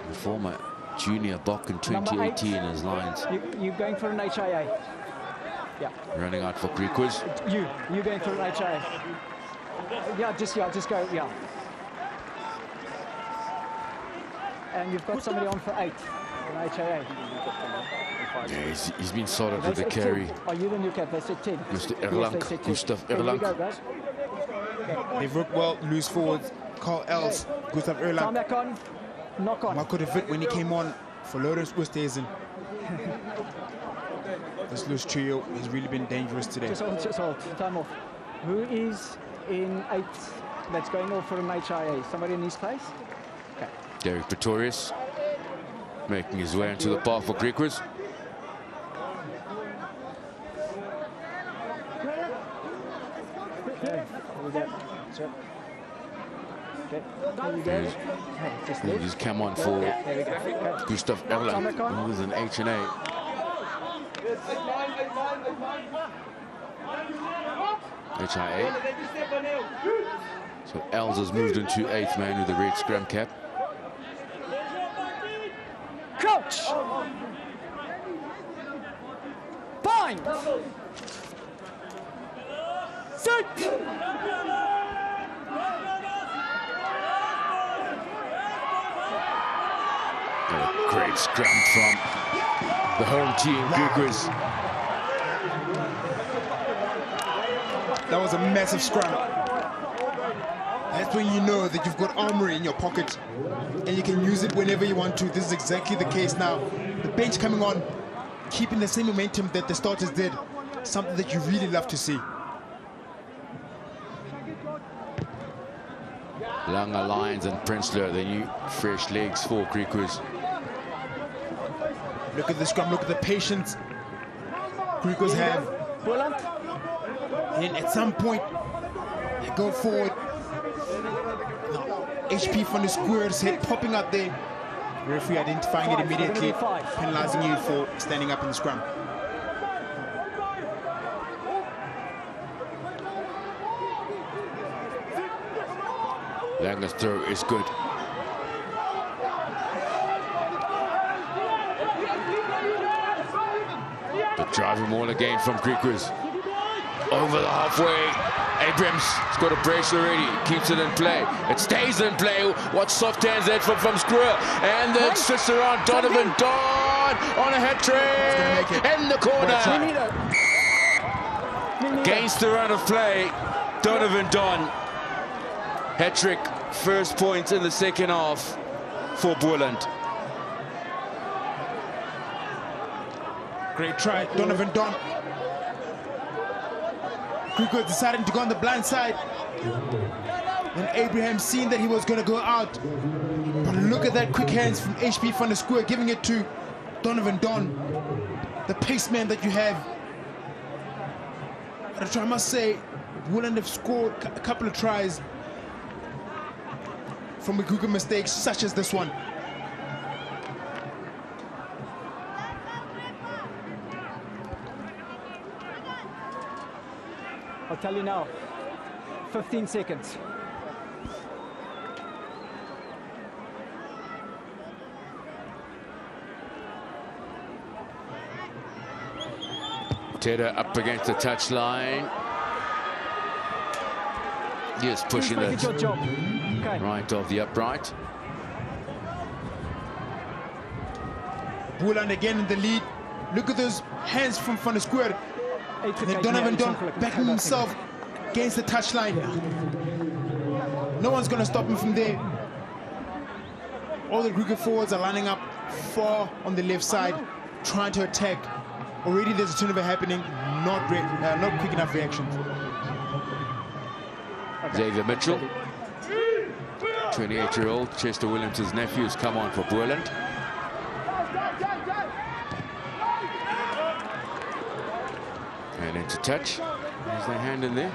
The former junior Bok in Number 2018 8. as Lyons. You're going for an HIA. Yeah. Running out for Griquas. You're going for an HIA. Yeah, just go, yeah. And you've got somebody on for 8, an HIA. Yeah, he's been solid with the They said carry. 10. Are you the new cap? They said 10. Mr. Yes, they Erlang, said 10. Gustav Here we Erlang. go, guys. They've worked well, loose forwards. Carl Els, Gustav Time Erlang. back on. Knock on. Marco de Witt when he came on for Lawrence Oosthuizen. This loose trio has really been dangerous today. Just hold. Time off. Who is in 8 that's going off for an HIA? Somebody in his place? Okay. Derek Pretorius making his way into the park for Griquas. Here we go. Sure. Okay. There you go. Hey, just left. He's come on for There we go. Okay. Gustav Erlang, who was an H&A. HIA. So Els has moved into 8th man with the red scrum cap. Coach! Fine! Sit! A great scrum from the home team, Griquas. That was a massive scrum. That's when you know that you've got armory in your pocket and you can use it whenever you want to. This is exactly the case now. The bench coming on, keeping the same momentum that the starters did. Something that you really love to see. Langa Lions and Prinsloo, the new fresh legs for Griquas. Look at the scrum, look at the patience Griquas have. Boland. And at some point, they go forward. Now, HP from the square's head popping up there. Referee identifying it immediately, penalizing you for standing up in the scrum. Langa's throw is good. The driving ball again from Griquas. Over the halfway. Abrams has got a brace already. Keeps it in play. It stays in play. What soft hands that from Screwer. And then sits around Donovan Don on a hat trick in the corner. Against the run of play, Donovan Don. Hat trick, first point in the second half for Boland. Great try, Donovan Don. Griquas deciding to go on the blind side. Then Abraham seeing that he was going to go out. But look at that quick hands from HP van der Square, giving it to Donovan Don. The pace man that you have. But I must say, Boland have scored a couple of tries from a Griquas mistakes such as this one. I'll tell you now. 15 seconds. Tedder up against the touchline. Yes, pushing Please make it it your job. Okay. right of the upright. Boland again in the lead. Look at those hands from Van der Square. And Donovan Don backing himself against the touchline. No one's going to stop him from there. All the Griquas forwards are lining up far on the left side, trying to attack. Already there's a turnover happening. Not quick enough reaction. Xavier Mitchell, 28-year-old Chester Williams' nephew, has come on for Boland. And into touch. There's their hand in there.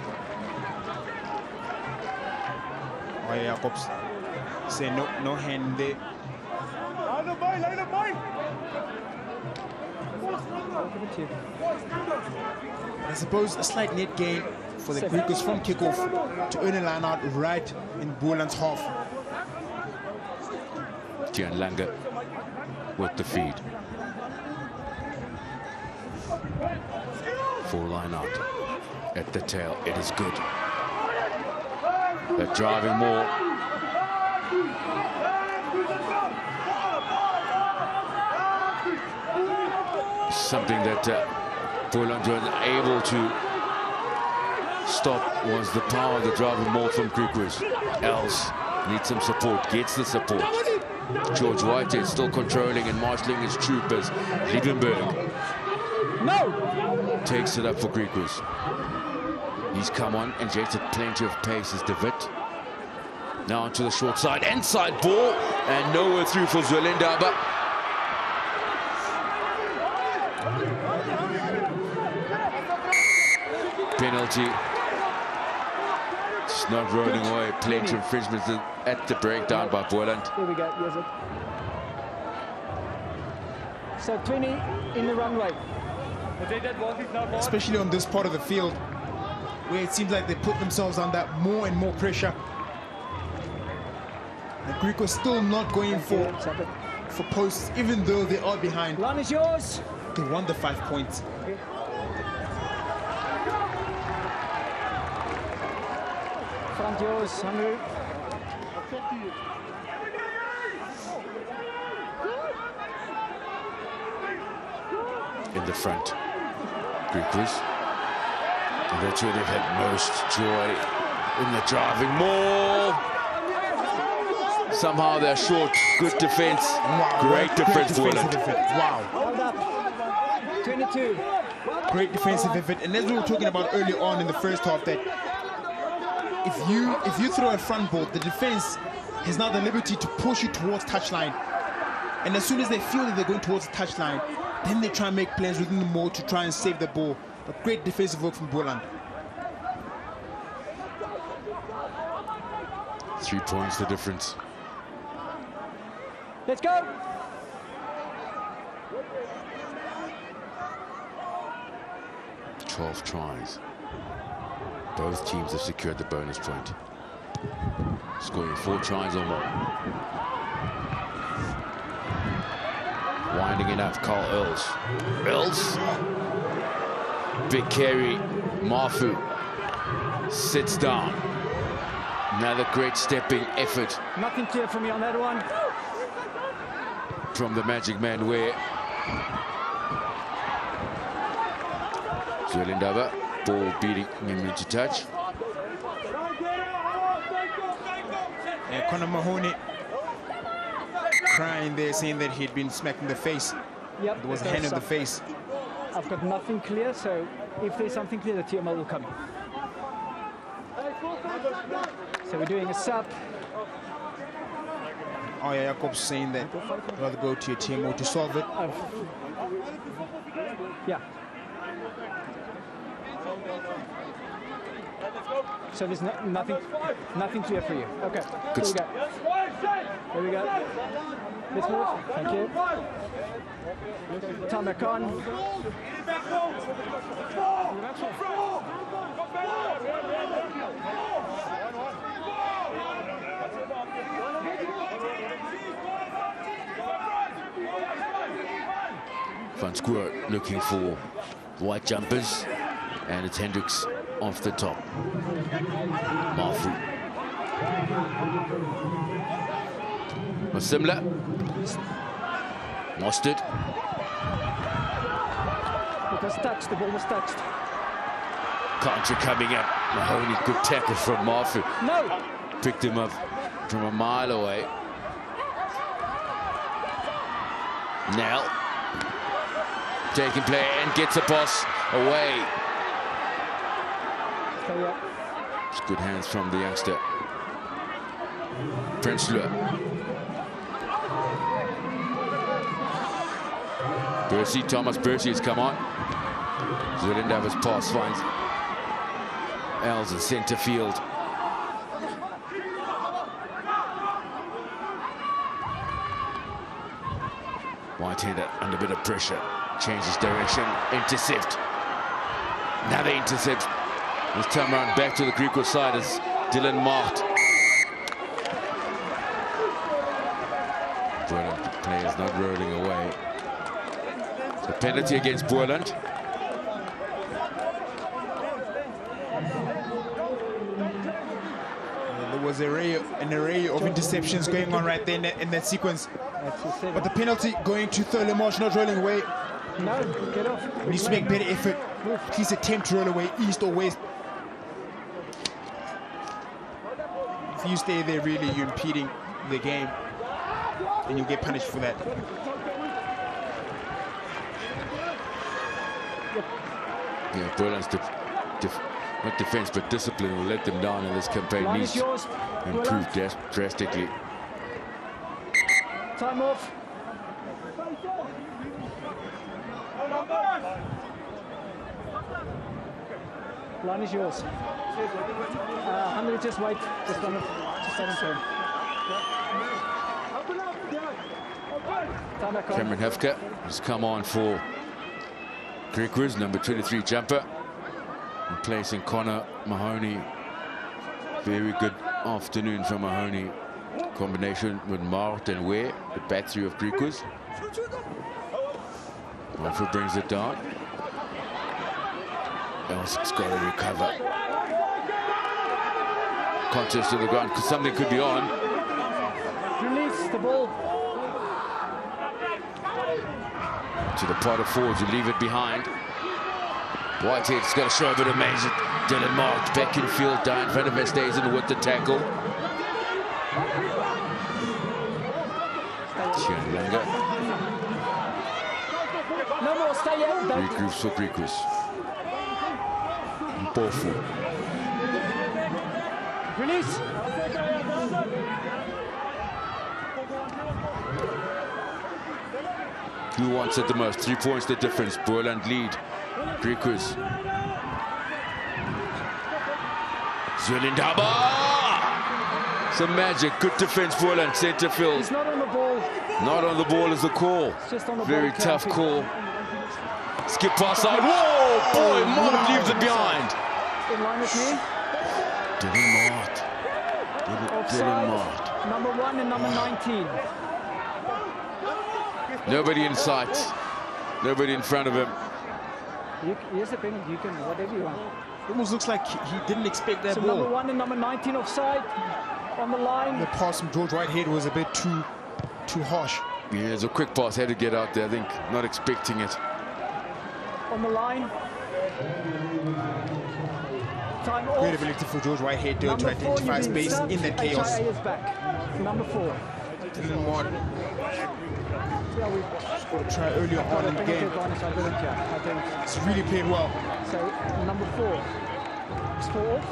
Oh yeah, Jacobs say no hand there. I suppose a slight net gain for the Griquas from kickoff to earn a line out right in Boland's half. Gian Langer with the feed. Full line out at the tail. It is good. They're driving more. Something that Boland was able to stop was the power of the driving more from Griquas. Else needs some support, gets the support. George Whitehead still controlling and marshalling his troopers. Liebenberg takes it up for Griquas. He's come on, injected plenty of pace as David. Now onto the short side, inside ball, and nowhere through for Zwelindaba. Penalty. It's not rolling away. Plenty of infringements at the breakdown by Boland. Here we go. Yes, so 20 in the runway. Especially on this part of the field, where it seems like they put themselves under more and more pressure. The Griquas still not going for posts, even though they are behind. Line is yours. They won the 5 points. Front yours, Henry. In the front, Griquas. And that's where they've had most joy in the driving more. Somehow they're short. Good defense. Wow. Great defense, Boland. Wow. Hold up. 22. Great defensive effort. And as we were talking about earlier on in the first half, that if you throw a front ball, the defense has now the liberty to push you towards touchline. And as soon as they feel that they're going towards the touchline, then they try and make plans within the mold to try and save the ball. But great defensive work from Boland. 3 points the difference. Let's go. Twelve tries. Both teams have secured the bonus point. Scoring 4 tries or more. Winding it up, Carl Earls. Earls. Big carry. Mafu sits down. Another great stepping effort. Nothing clear for me on that one. From the Magic Man, where Zwelindaba, ball beating him into touch. And Conor Mahoney crying there, saying that he'd been smacked in the face. Yep, There was a hand in the face. I've got nothing clear, so if there's something clear, the TMO will come. So we're doing a sub. Oh yeah, Jacob's saying that you'd rather go to your TMO to solve it. Yeah. So there's nothing clear for you. Okay. Good. Here we go. Here we go. Let's move. Thank you. Time back on. Van Square looking for white jumpers, and it's Hendricks off the top. Mafu. Similar. Mustard. It was touched, the ball was touched. Counter coming up. Mahoney, good tackle from Mafu. No! Picked him up from a mile away. Nell. Taking play and gets a pass away. It's good hands from the youngster. Prinsloo. Percy, Thomas Percy has come on. Zulindava's pass finds Els in centre field. Whitehead under a bit of pressure. Changes direction. Intercept. Another intercept. This time around back to the Griquas side as Dylan Mart. Boland players not rolling away. So penalty against Boland. There was an array of interceptions going on right there in that sequence. But the penalty going to Thurlemarsh, not rolling away. No, get off. He needs to make better effort. At least attempt to roll away east or west. If you stay there, really, you're impeding the game. And you'll get punished for that. Yeah, Boland's not defense, but discipline will let them down in this campaign. Needs to improve drastically. Time off. Line is yours. Henry, just wait. Just let him turn. Cameron Hefker has come on for Griquas, number 23 jumper, replacing Connor Mahoney. Very good afternoon for Mahoney. Combination with Mart and Ware, the back three of Griquas. Alfred brings it down. Els's got to recover. Contest to the ground, because something could be on. Release the ball. To the pot of forwards who leave it behind. Whitehead's got to show a bit of magic. Dylan Mart back in field, down in front of him, stays in with the tackle. No more, stay out. Regroups for Griquas. Mpofu. Release. Who wants it the most? 3 points the difference. Boland lead. Griquas. Zulindaba! Some magic. Good defense, Boland. Centre field. He's not on the ball. Not on the ball is the call. Very tough call. Skip pass side. Whoa! Boy, Mart leaves it behind. In line with me. Dylan Mart. Dylan Mart. Number 1 and number 19. Nobody in sight. Nobody in front of him. Here's the penalty. You can whatever you want. It almost looks like he didn't expect that so ball. Number 1 and number 19 offside on the line. The pass from George Whitehead was a bit too harsh. Yeah, it's a quick pass. Had to get out there. I think not expecting it. On the line. Time off. Great ability for George Whitehead to identify space in that chaos. HIA is back. Number 4. Dylan Mart. Got to try earlier on in the game. It's really played well. So number 4. It's 4 off.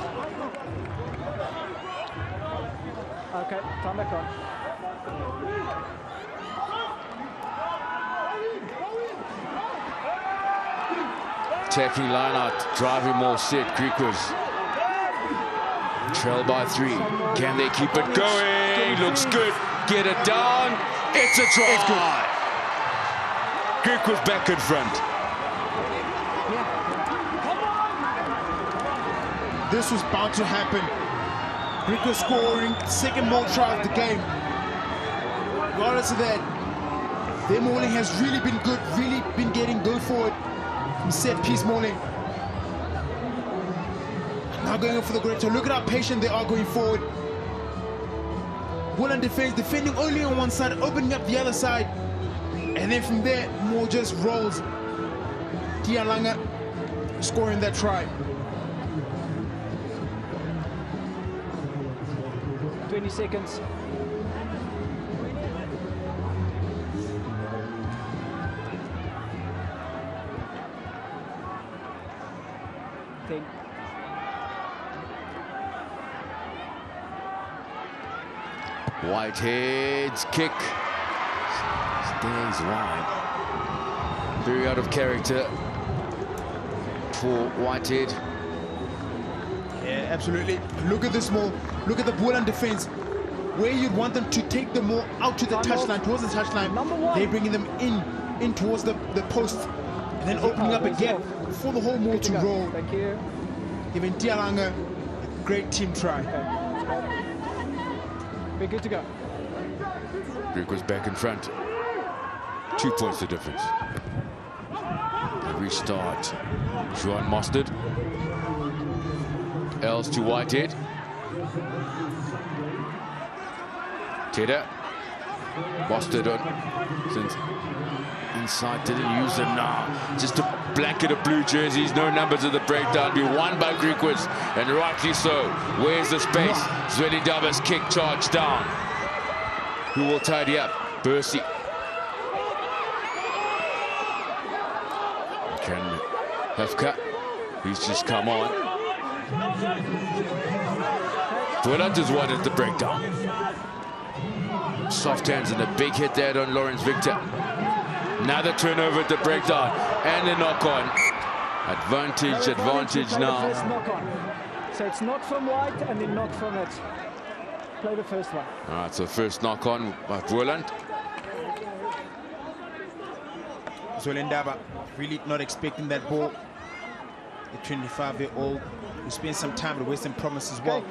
Okay, time back on. Attacking line out, driving more set. Griquas trail by 3. Can they keep it going? Looks good. Get it down. It's a try. It's good. Griquas back in front. This was bound to happen. Griquas scoring, second more try of the game. Regardless of that, their mauling has really been good, really been getting go forward from set piece mauling. Now going for the great. So look at how patient they are going forward. Boland defending only on one side, opening up the other side. And then from there, more just rolls. Tialanga scoring that try. 20 seconds. Whitehead's kick stays wide. Very out of character for Whitehead. Yeah, absolutely. Look at this more. Look at the Boland defense. Where you'd want them to take the ball out to the touchline, towards the touchline. They're bringing them in towards the post. And then opening up again for the whole more to roll. Thank you. Giving Tialanga a great team try. We're good to go. Griquas back in front. 2 points the difference. Restart. Juan Mostard. Els to Whitehead. Tedder. Mostard on. Since inside, didn't use them now. Just a blanket of blue jerseys. No numbers at the breakdown. Be won by Griquas, and rightly so. Where's the space? Zweli Daba's kick charge down. Who will tidy up? Bursey. Can Hefka. He's just come on. Boland is one at the breakdown. Soft hands and a big hit there on Lawrence Victor. Another turnover at the breakdown and a knock on. Advantage now. So it's knock from White and then knock from it. Play the first one. All right, so first knock on by Boland. Zwelendaba really not expecting that ball. The 25-year-old who spent some time at Western Promise as well.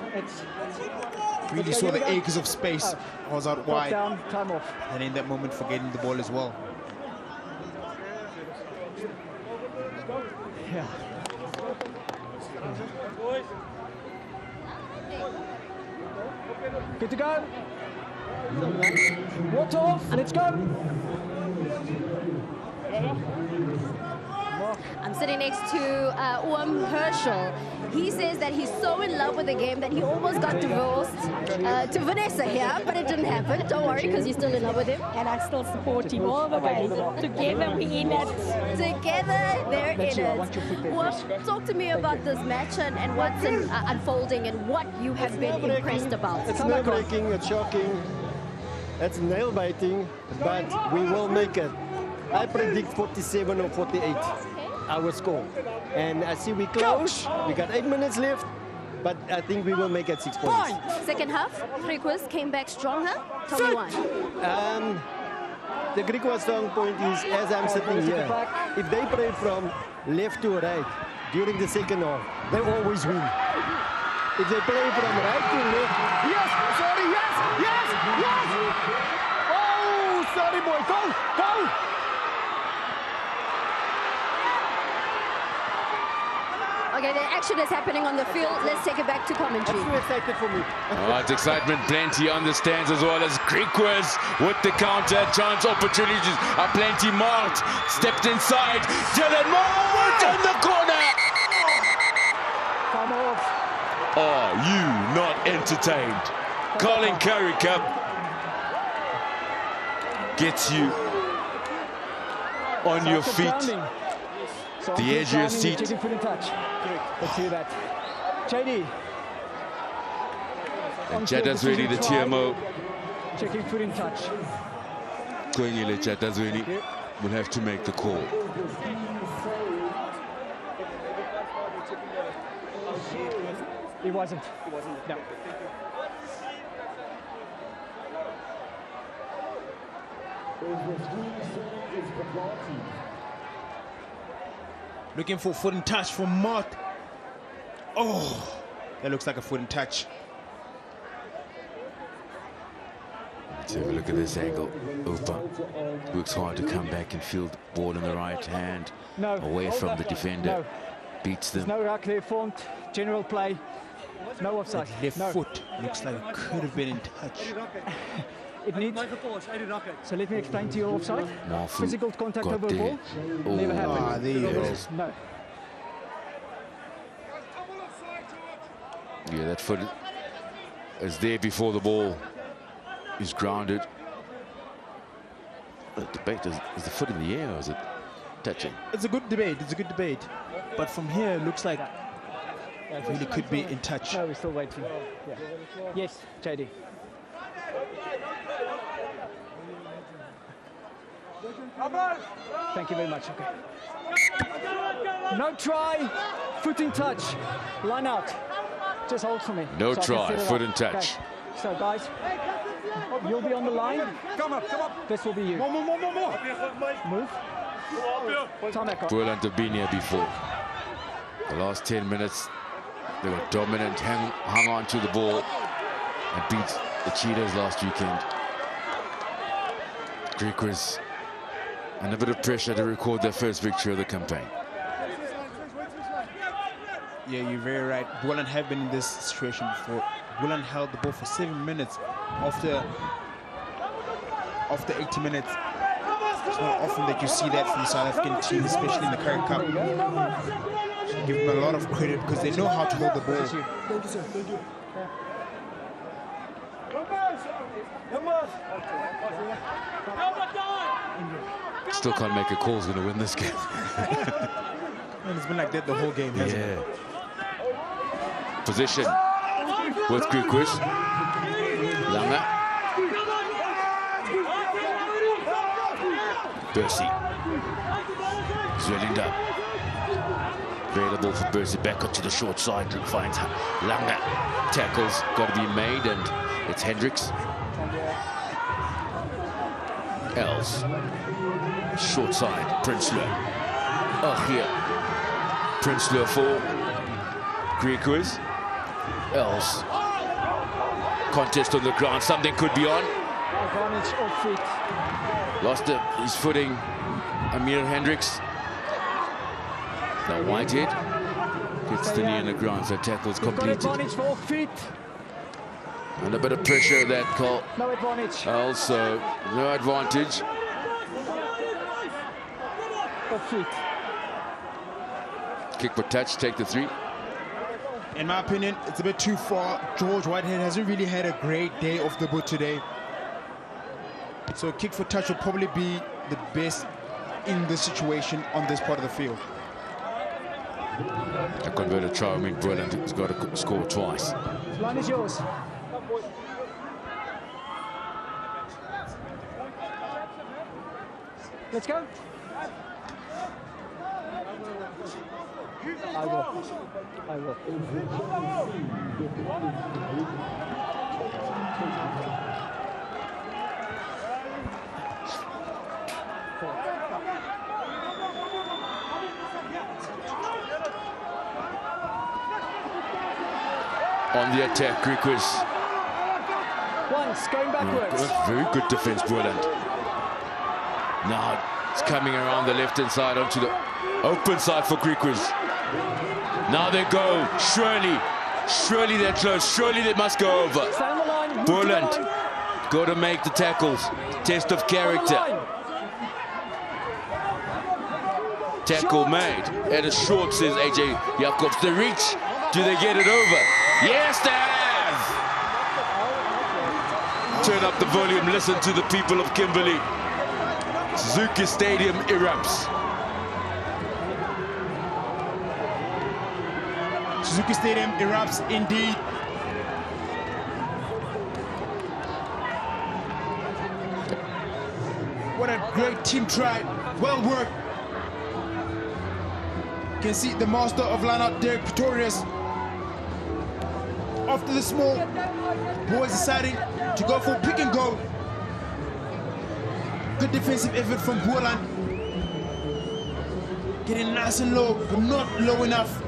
Really saw the acres of space. Was out wide. Down, time off. And in that moment forgetting the ball as well. Yeah. Good to go. Water off, let's go. I'm sitting next to Herschel. He says that he's so in love with the game that he almost got divorced to Vanessa here, but it didn't happen. Don't worry, because you're still in love with him. And I still support him all the way. Together we in it. Together they're in it. Well, talk to me about this match and what's unfolding and what you have been impressed about. It's nerve-wracking, it's shocking, it's nail-biting, but we will make it. I predict 47 or 48. Our score, and I see we close. We got 8 minutes left, but I think we will make it 6 points. Second half, Griquas came back stronger. Tell me why. The Griquas strong point is, as I'm sitting here, if they play from left to right during the second half, they always win. If they play from right to left, yes, oh, sorry boy, go. Okay, the action is happening on the field. Let's take it back to commentary. That's too excited for me. Oh, it's excitement plenty on the stands as well as Griquas with the counter. Chance opportunities are plenty marked. Stepped inside. Dylan Mort in the corner. Come off. Are you not entertained? Colin Currie Cup gets you on your feet. The edge of your seat. Checking foot in touch. Let's hear that. JD. And Jadazweli, the TMO. Checking foot in touch. Koengile Jadazweli will have to make the call. He wasn't. No. Looking for foot and touch from Mott. Oh, that looks like a foot and touch. Let's have a look at this angle. Upa works hard to come back and field the ball in the right hand, away from the defender. beats There's them. no ruck there formed. General play. No offside. Left No. foot looks like it could have been in touch. It needs. So let me explain to you offside. Mafu Physical contact got over the there. ball. Never happened. Ah, there you go. No. Yeah, that foot is there before the ball is grounded. The debate is the foot in the air or is it touching? It's a good debate. It's a good debate. But from here, it looks like it really could be in touch. No, we're still waiting. Yeah. Yes, JD. Thank you very much. Okay. No try. Foot in touch. Line out. Just hold for me. No so I can try, set it foot up. in touch. Okay. So guys, you'll be on the line. Come up. This will be you. More. Move. Time back on. Boland have been here before. The last 10 minutes, they were dominant, hung on to the ball and beat the Cheetahs last weekend. Griquas and a bit of pressure to record their first victory of the campaign. Yeah, you're very right. Boland have been in this situation before. Boland held the ball for 7 minutes after 80 minutes. It's not often that you see that from the South African team, especially in the Currie Cup. Give them a lot of credit because they know how to hold the ball. Thank you, sir. Thank you. Still can't make a call who's going to win this game. And it's been like that the whole game, hasn't it? Position with Griquas. Langa. Percy. Zwelinda. Available for Percy. Back up to the short side. Finds Langa. Tackles got to be made, and it's Hendricks. Els. Short side. Prinsloo. Oh, here. Prinsloo for Griquas. Els. Contest on the ground. Something could be on. Advantage off feet. Lost his footing. Amir Hendricks. Now Whitehead gets the knee on the ground, so tackle's completed. Got advantage for off feet. And a bit of pressure that call. No advantage. Also, no advantage. Off feet. Kick for touch, take the 3. In my opinion, it's a bit too far. George Whitehead hasn't really had a great day off the boot today. So kick for touch will probably be the best in this situation on this part of the field. A converted try, I mean, Boland has got to score twice. Line is yours. Let's go. I will. On the attack, Griquas. Once, going backwards. Very good defense, Boland. Now it's coming around the left-hand side onto the open side for Griquas. Now they go. Surely they're close. Surely they must go over. Boland got to make the tackles. Test of character. Tackle made. And it's short, says AJ Jacobs. The reach. Do they get it over? Yes, they have! Turn up the volume. Listen to the people of Kimberley. Suzuki Stadium erupts. Suzuki Stadium erupts indeed. What a great team try. Well worked. You can see the master of line-out, Derek Pretorius. After the small, boys deciding to go for pick and go. Good defensive effort from Boland. Getting nice and low, but not low enough.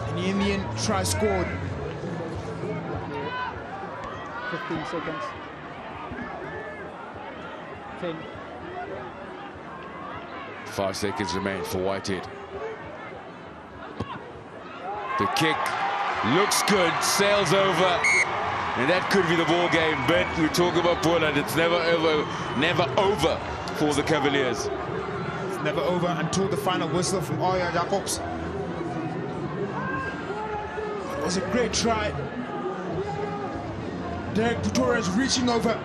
And the Indian try scored. 15 seconds. 10. 5 seconds remain for Whitehead. The kick looks good, sails over, and that could be the ball game. But we talk about Boland, it's never over for the Cavaliers. It's never over until the final whistle from Arya Jacobs. It was a great try. Derek Pretorius reaching over.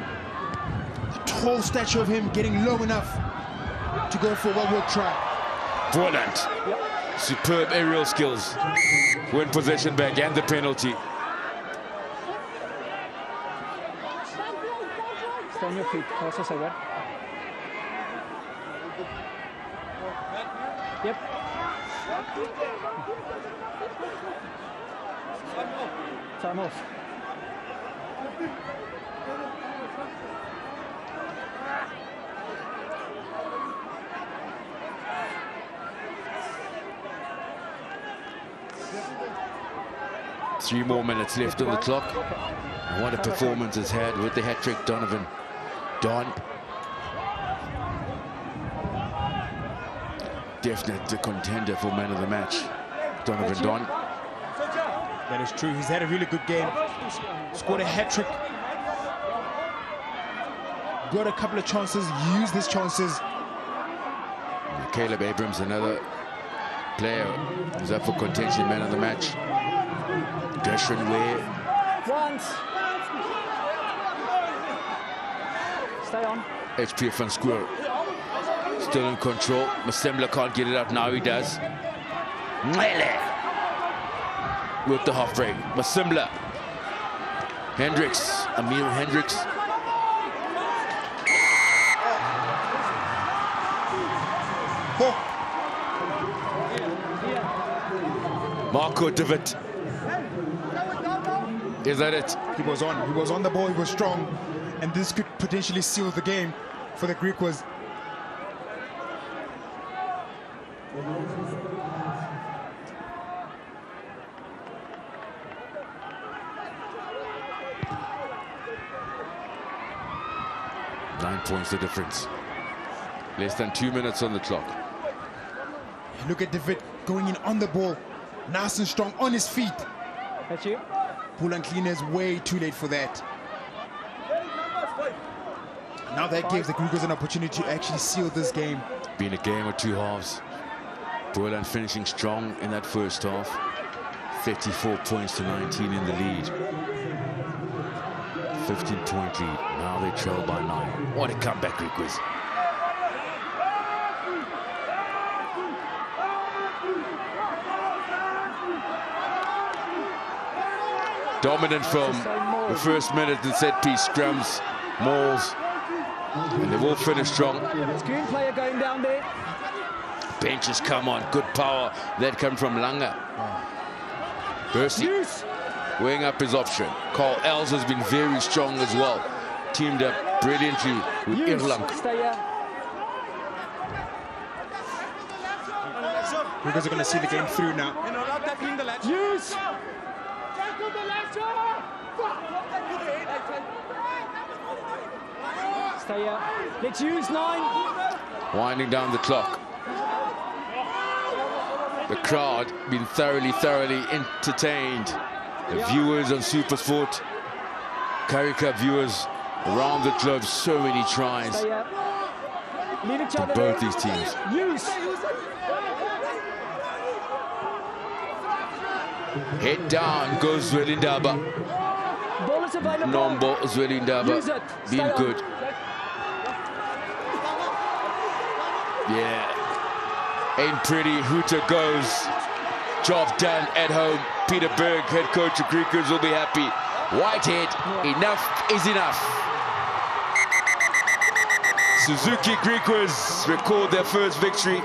The tall stature of him getting low enough to go for a well-worked try. Boland, superb aerial skills. Win possession back and the penalty. Stay on your feet. Also say that. Yep. Time off. Three more minutes left on the clock. And what a performance has had with the hat-trick, Donovan Don. Definite contender for man of the match, Donovan Don. That is true. He's had a really good game. Scored a hat-trick. Got a couple of chances, used his chances. Caleb Abrams, another player who's up for contention, man of the match. Gershon Ware. Once. Stay on. HPF van Square still in control. Masembla can't get it up, now he does. Mwele with the half break. Masembla. Hendricks, Emil Hendricks. Marco David. Is that it? He was on the ball, he was strong, and this could potentially seal the game for the Griquas. Nine points the difference. Less than 2 minutes on the clock. Look at David going in on the ball, nice and strong on his feet. That's you. Boland Cleaner is way too late for that. Now that gives the Griquas an opportunity to actually seal this game. Been a game of two halves. Boland finishing strong in that first half. 34 points to 19 in the lead. 15-point lead. Now they trail by 9. What a comeback, Griquas. Dominant from the first minute and set piece, scrums, mauls, and they will finish strong. Screen player going down there. Benches come on, good power. That come from Langa. Percy weighing up his option. Carl Els has been very strong as well. Teamed up brilliantly with Irlang. Griquas are going to see the game through now. Use. Stay here. Let's use 9. Winding down the clock. The crowd been thoroughly entertained. The viewers on SuperSport, Currie Cup viewers around the globe, so many tries for both these teams. Use. Head down goes Zwelindaba. Ball is available. Nombo Zwelindaba being good. Yeah. Ain't pretty. Hooter goes. Job done at home. Peter Berg, head coach of Griquas, will be happy. Whitehead, enough is enough. Suzuki Griquas record their first victory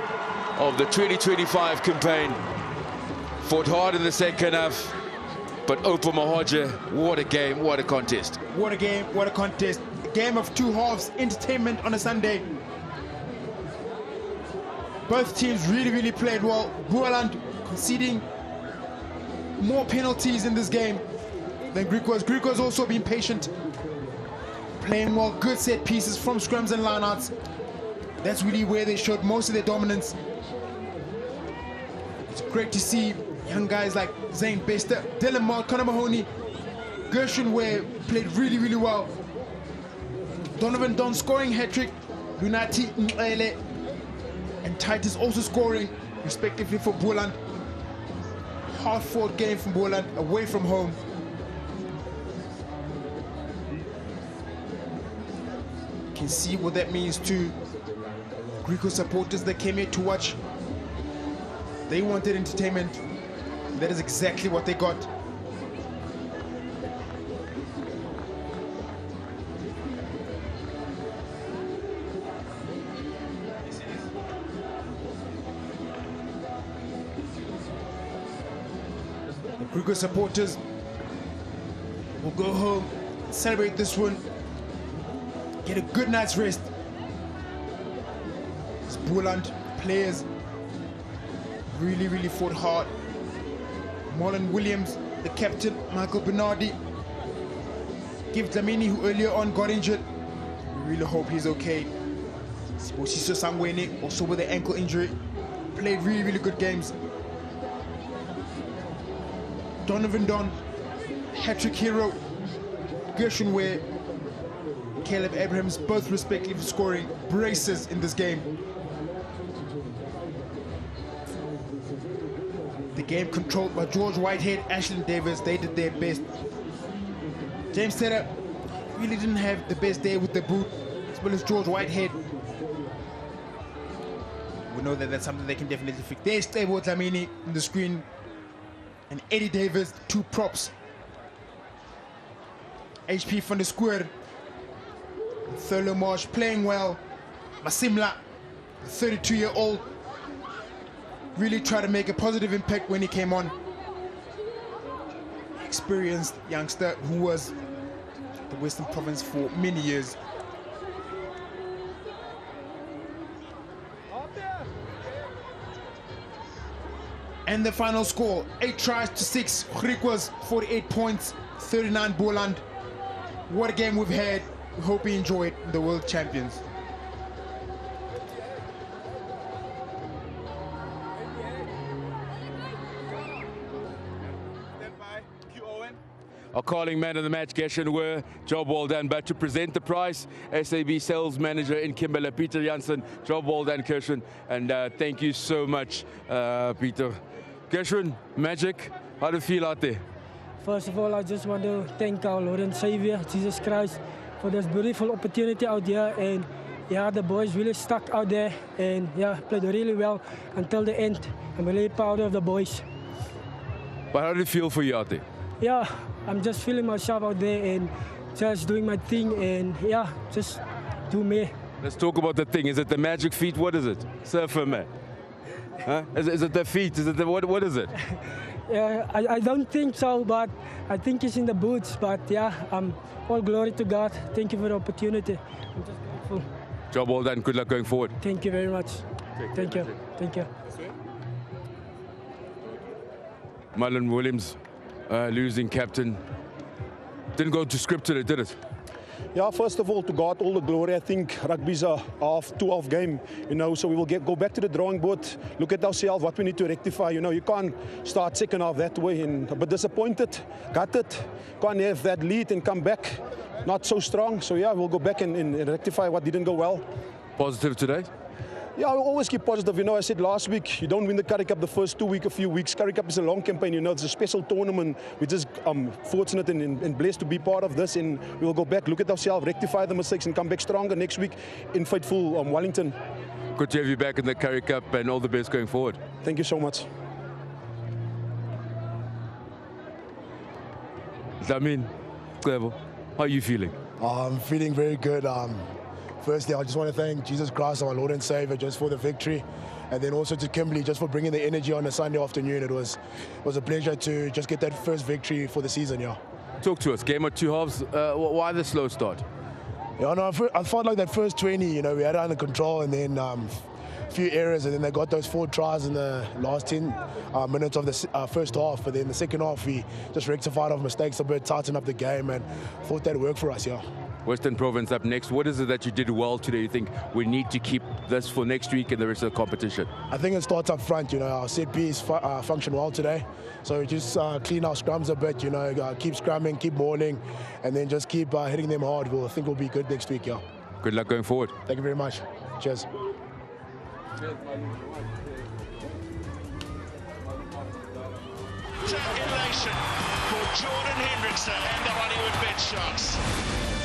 of the 2025 campaign. Fought hard in the second half, but Opa Mahoja, what a game, what a contest. What a game, what a contest. A game of two halves, entertainment on a Sunday. Both teams really played well. Boland conceding more penalties in this game than Griquas. Griquas also been patient, playing well, good set pieces from scrums and lineouts. That's really where they showed most of their dominance. It's great to see young guys like Zane Bester, Dylan Mott, Connor Mahoney, Gershon Ware played really, really well. Donovan Don scoring hat-trick, Lunati Nqele and Titus also scoring, respectively for Boland. Hard-fought game from Boland, away from home. You can see what that means to Griquas supporters that came here to watch. They wanted entertainment. That is exactly what they got. The Griquas supporters will go home, celebrate this one, get a good night's rest. These Boland players really, really fought hard. Marlon Williams, the captain, Michael Bernardi, Give Dlamini, who earlier on got injured. We really hope he's okay. Sibusiso Sangweni, also with an ankle injury, played really, really good games. Donovan Don, hat-trick hero, Gershon Ware, Caleb Abrahams, both respectively scoring braces in this game. The game controlled by George Whitehead, Ashland Davis, they did their best. James Tedder really didn't have the best day with the boot, as well as George Whitehead. We know that that's something they can definitely fix. There's Stable Dlamini on the screen, and Eddie Davis, two props. HP from the square. Thurlow Marsh playing well. Masimla, the 32-year-old, really tried to make a positive impact when he came on. Experienced youngster who was at the Western Province for many years. And the final score, 8 tries to 6. Griquas 48 points, 39 Boland. What a game we've had. We hope you enjoyed the World Champions. Our calling man of the match, Gershon Ware, job well done. But to present the prize, SAB sales manager in Kimberley, Peter Janssen, job well done, Gershon. And thank you so much, Peter. Gershon, magic, how do you feel out there? First of all, I just want to thank our Lord and Savior, Jesus Christ, for this beautiful opportunity out here. And yeah, the boys really stuck out there and yeah, played really well until the end. I'm really proud of the boys. But how do you feel for you out there? Yeah, I'm just feeling myself out there and just doing my thing and yeah, just do me. Let's talk about the thing. Is it the magic feet? What is it? Surfer man. Huh? Is it the feet? Is it the what is it? Yeah, I don't think so, but I think it's in the boots. But yeah, all glory to God. Thank you for the opportunity. I'm just grateful. Job well done. Good luck going forward. Thank you very much. Thank you. Thank you. Marlon Williams, losing captain. Didn't go to script today, did it? Yeah, first of all, to God all the glory. I think rugby's a two-half game, you know, so we will go back to the drawing board, look at ourselves, what we need to rectify. You know, you can't start second half that way. And a bit disappointed, got it, can't have that lead and come back not so strong. So yeah, we'll go back and rectify what didn't go well. Positive today? Yeah, I always keep positive. You know, I said last week, you don't win the Currie Cup the first a few weeks. Currie Cup is a long campaign, you know, it's a special tournament. We're just fortunate and blessed to be part of this, and we'll go back, look at ourselves, rectify the mistakes, and come back stronger next week in Fateful Wellington. Good to have you back in the Currie Cup, and all the best going forward. Thank you so much. Zamin, Clevo, how are you feeling? I'm feeling very good. Firstly, I just want to thank Jesus Christ, our Lord and Savior, just for the victory. And then also to Kimberley, just for bringing the energy on a Sunday afternoon. It was a pleasure to just get that first victory for the season, yeah. Talk to us, game of two halves. Why the slow start? Yeah, no, I felt like that first 20, you know, we had it under control, and then a few errors, and then they got those 4 tries in the last 10 minutes of the first half. But then the second half, we just rectified our mistakes a bit, tightened up the game, and thought that worked for us, yeah. Western Province up next. What is it that you did well today? You think we need to keep this for next week and the rest of the competition? I think it starts up front. You know, our set piece functioned well today. So just clean our scrums a bit. You know, keep scrumming, keep balling, and then just keep hitting them hard. I think we'll be good next week. Yeah. Good luck going forward. Thank you very much. Cheers. Elation for Jordan Hendrickson and the Hollywood Bet Sharks.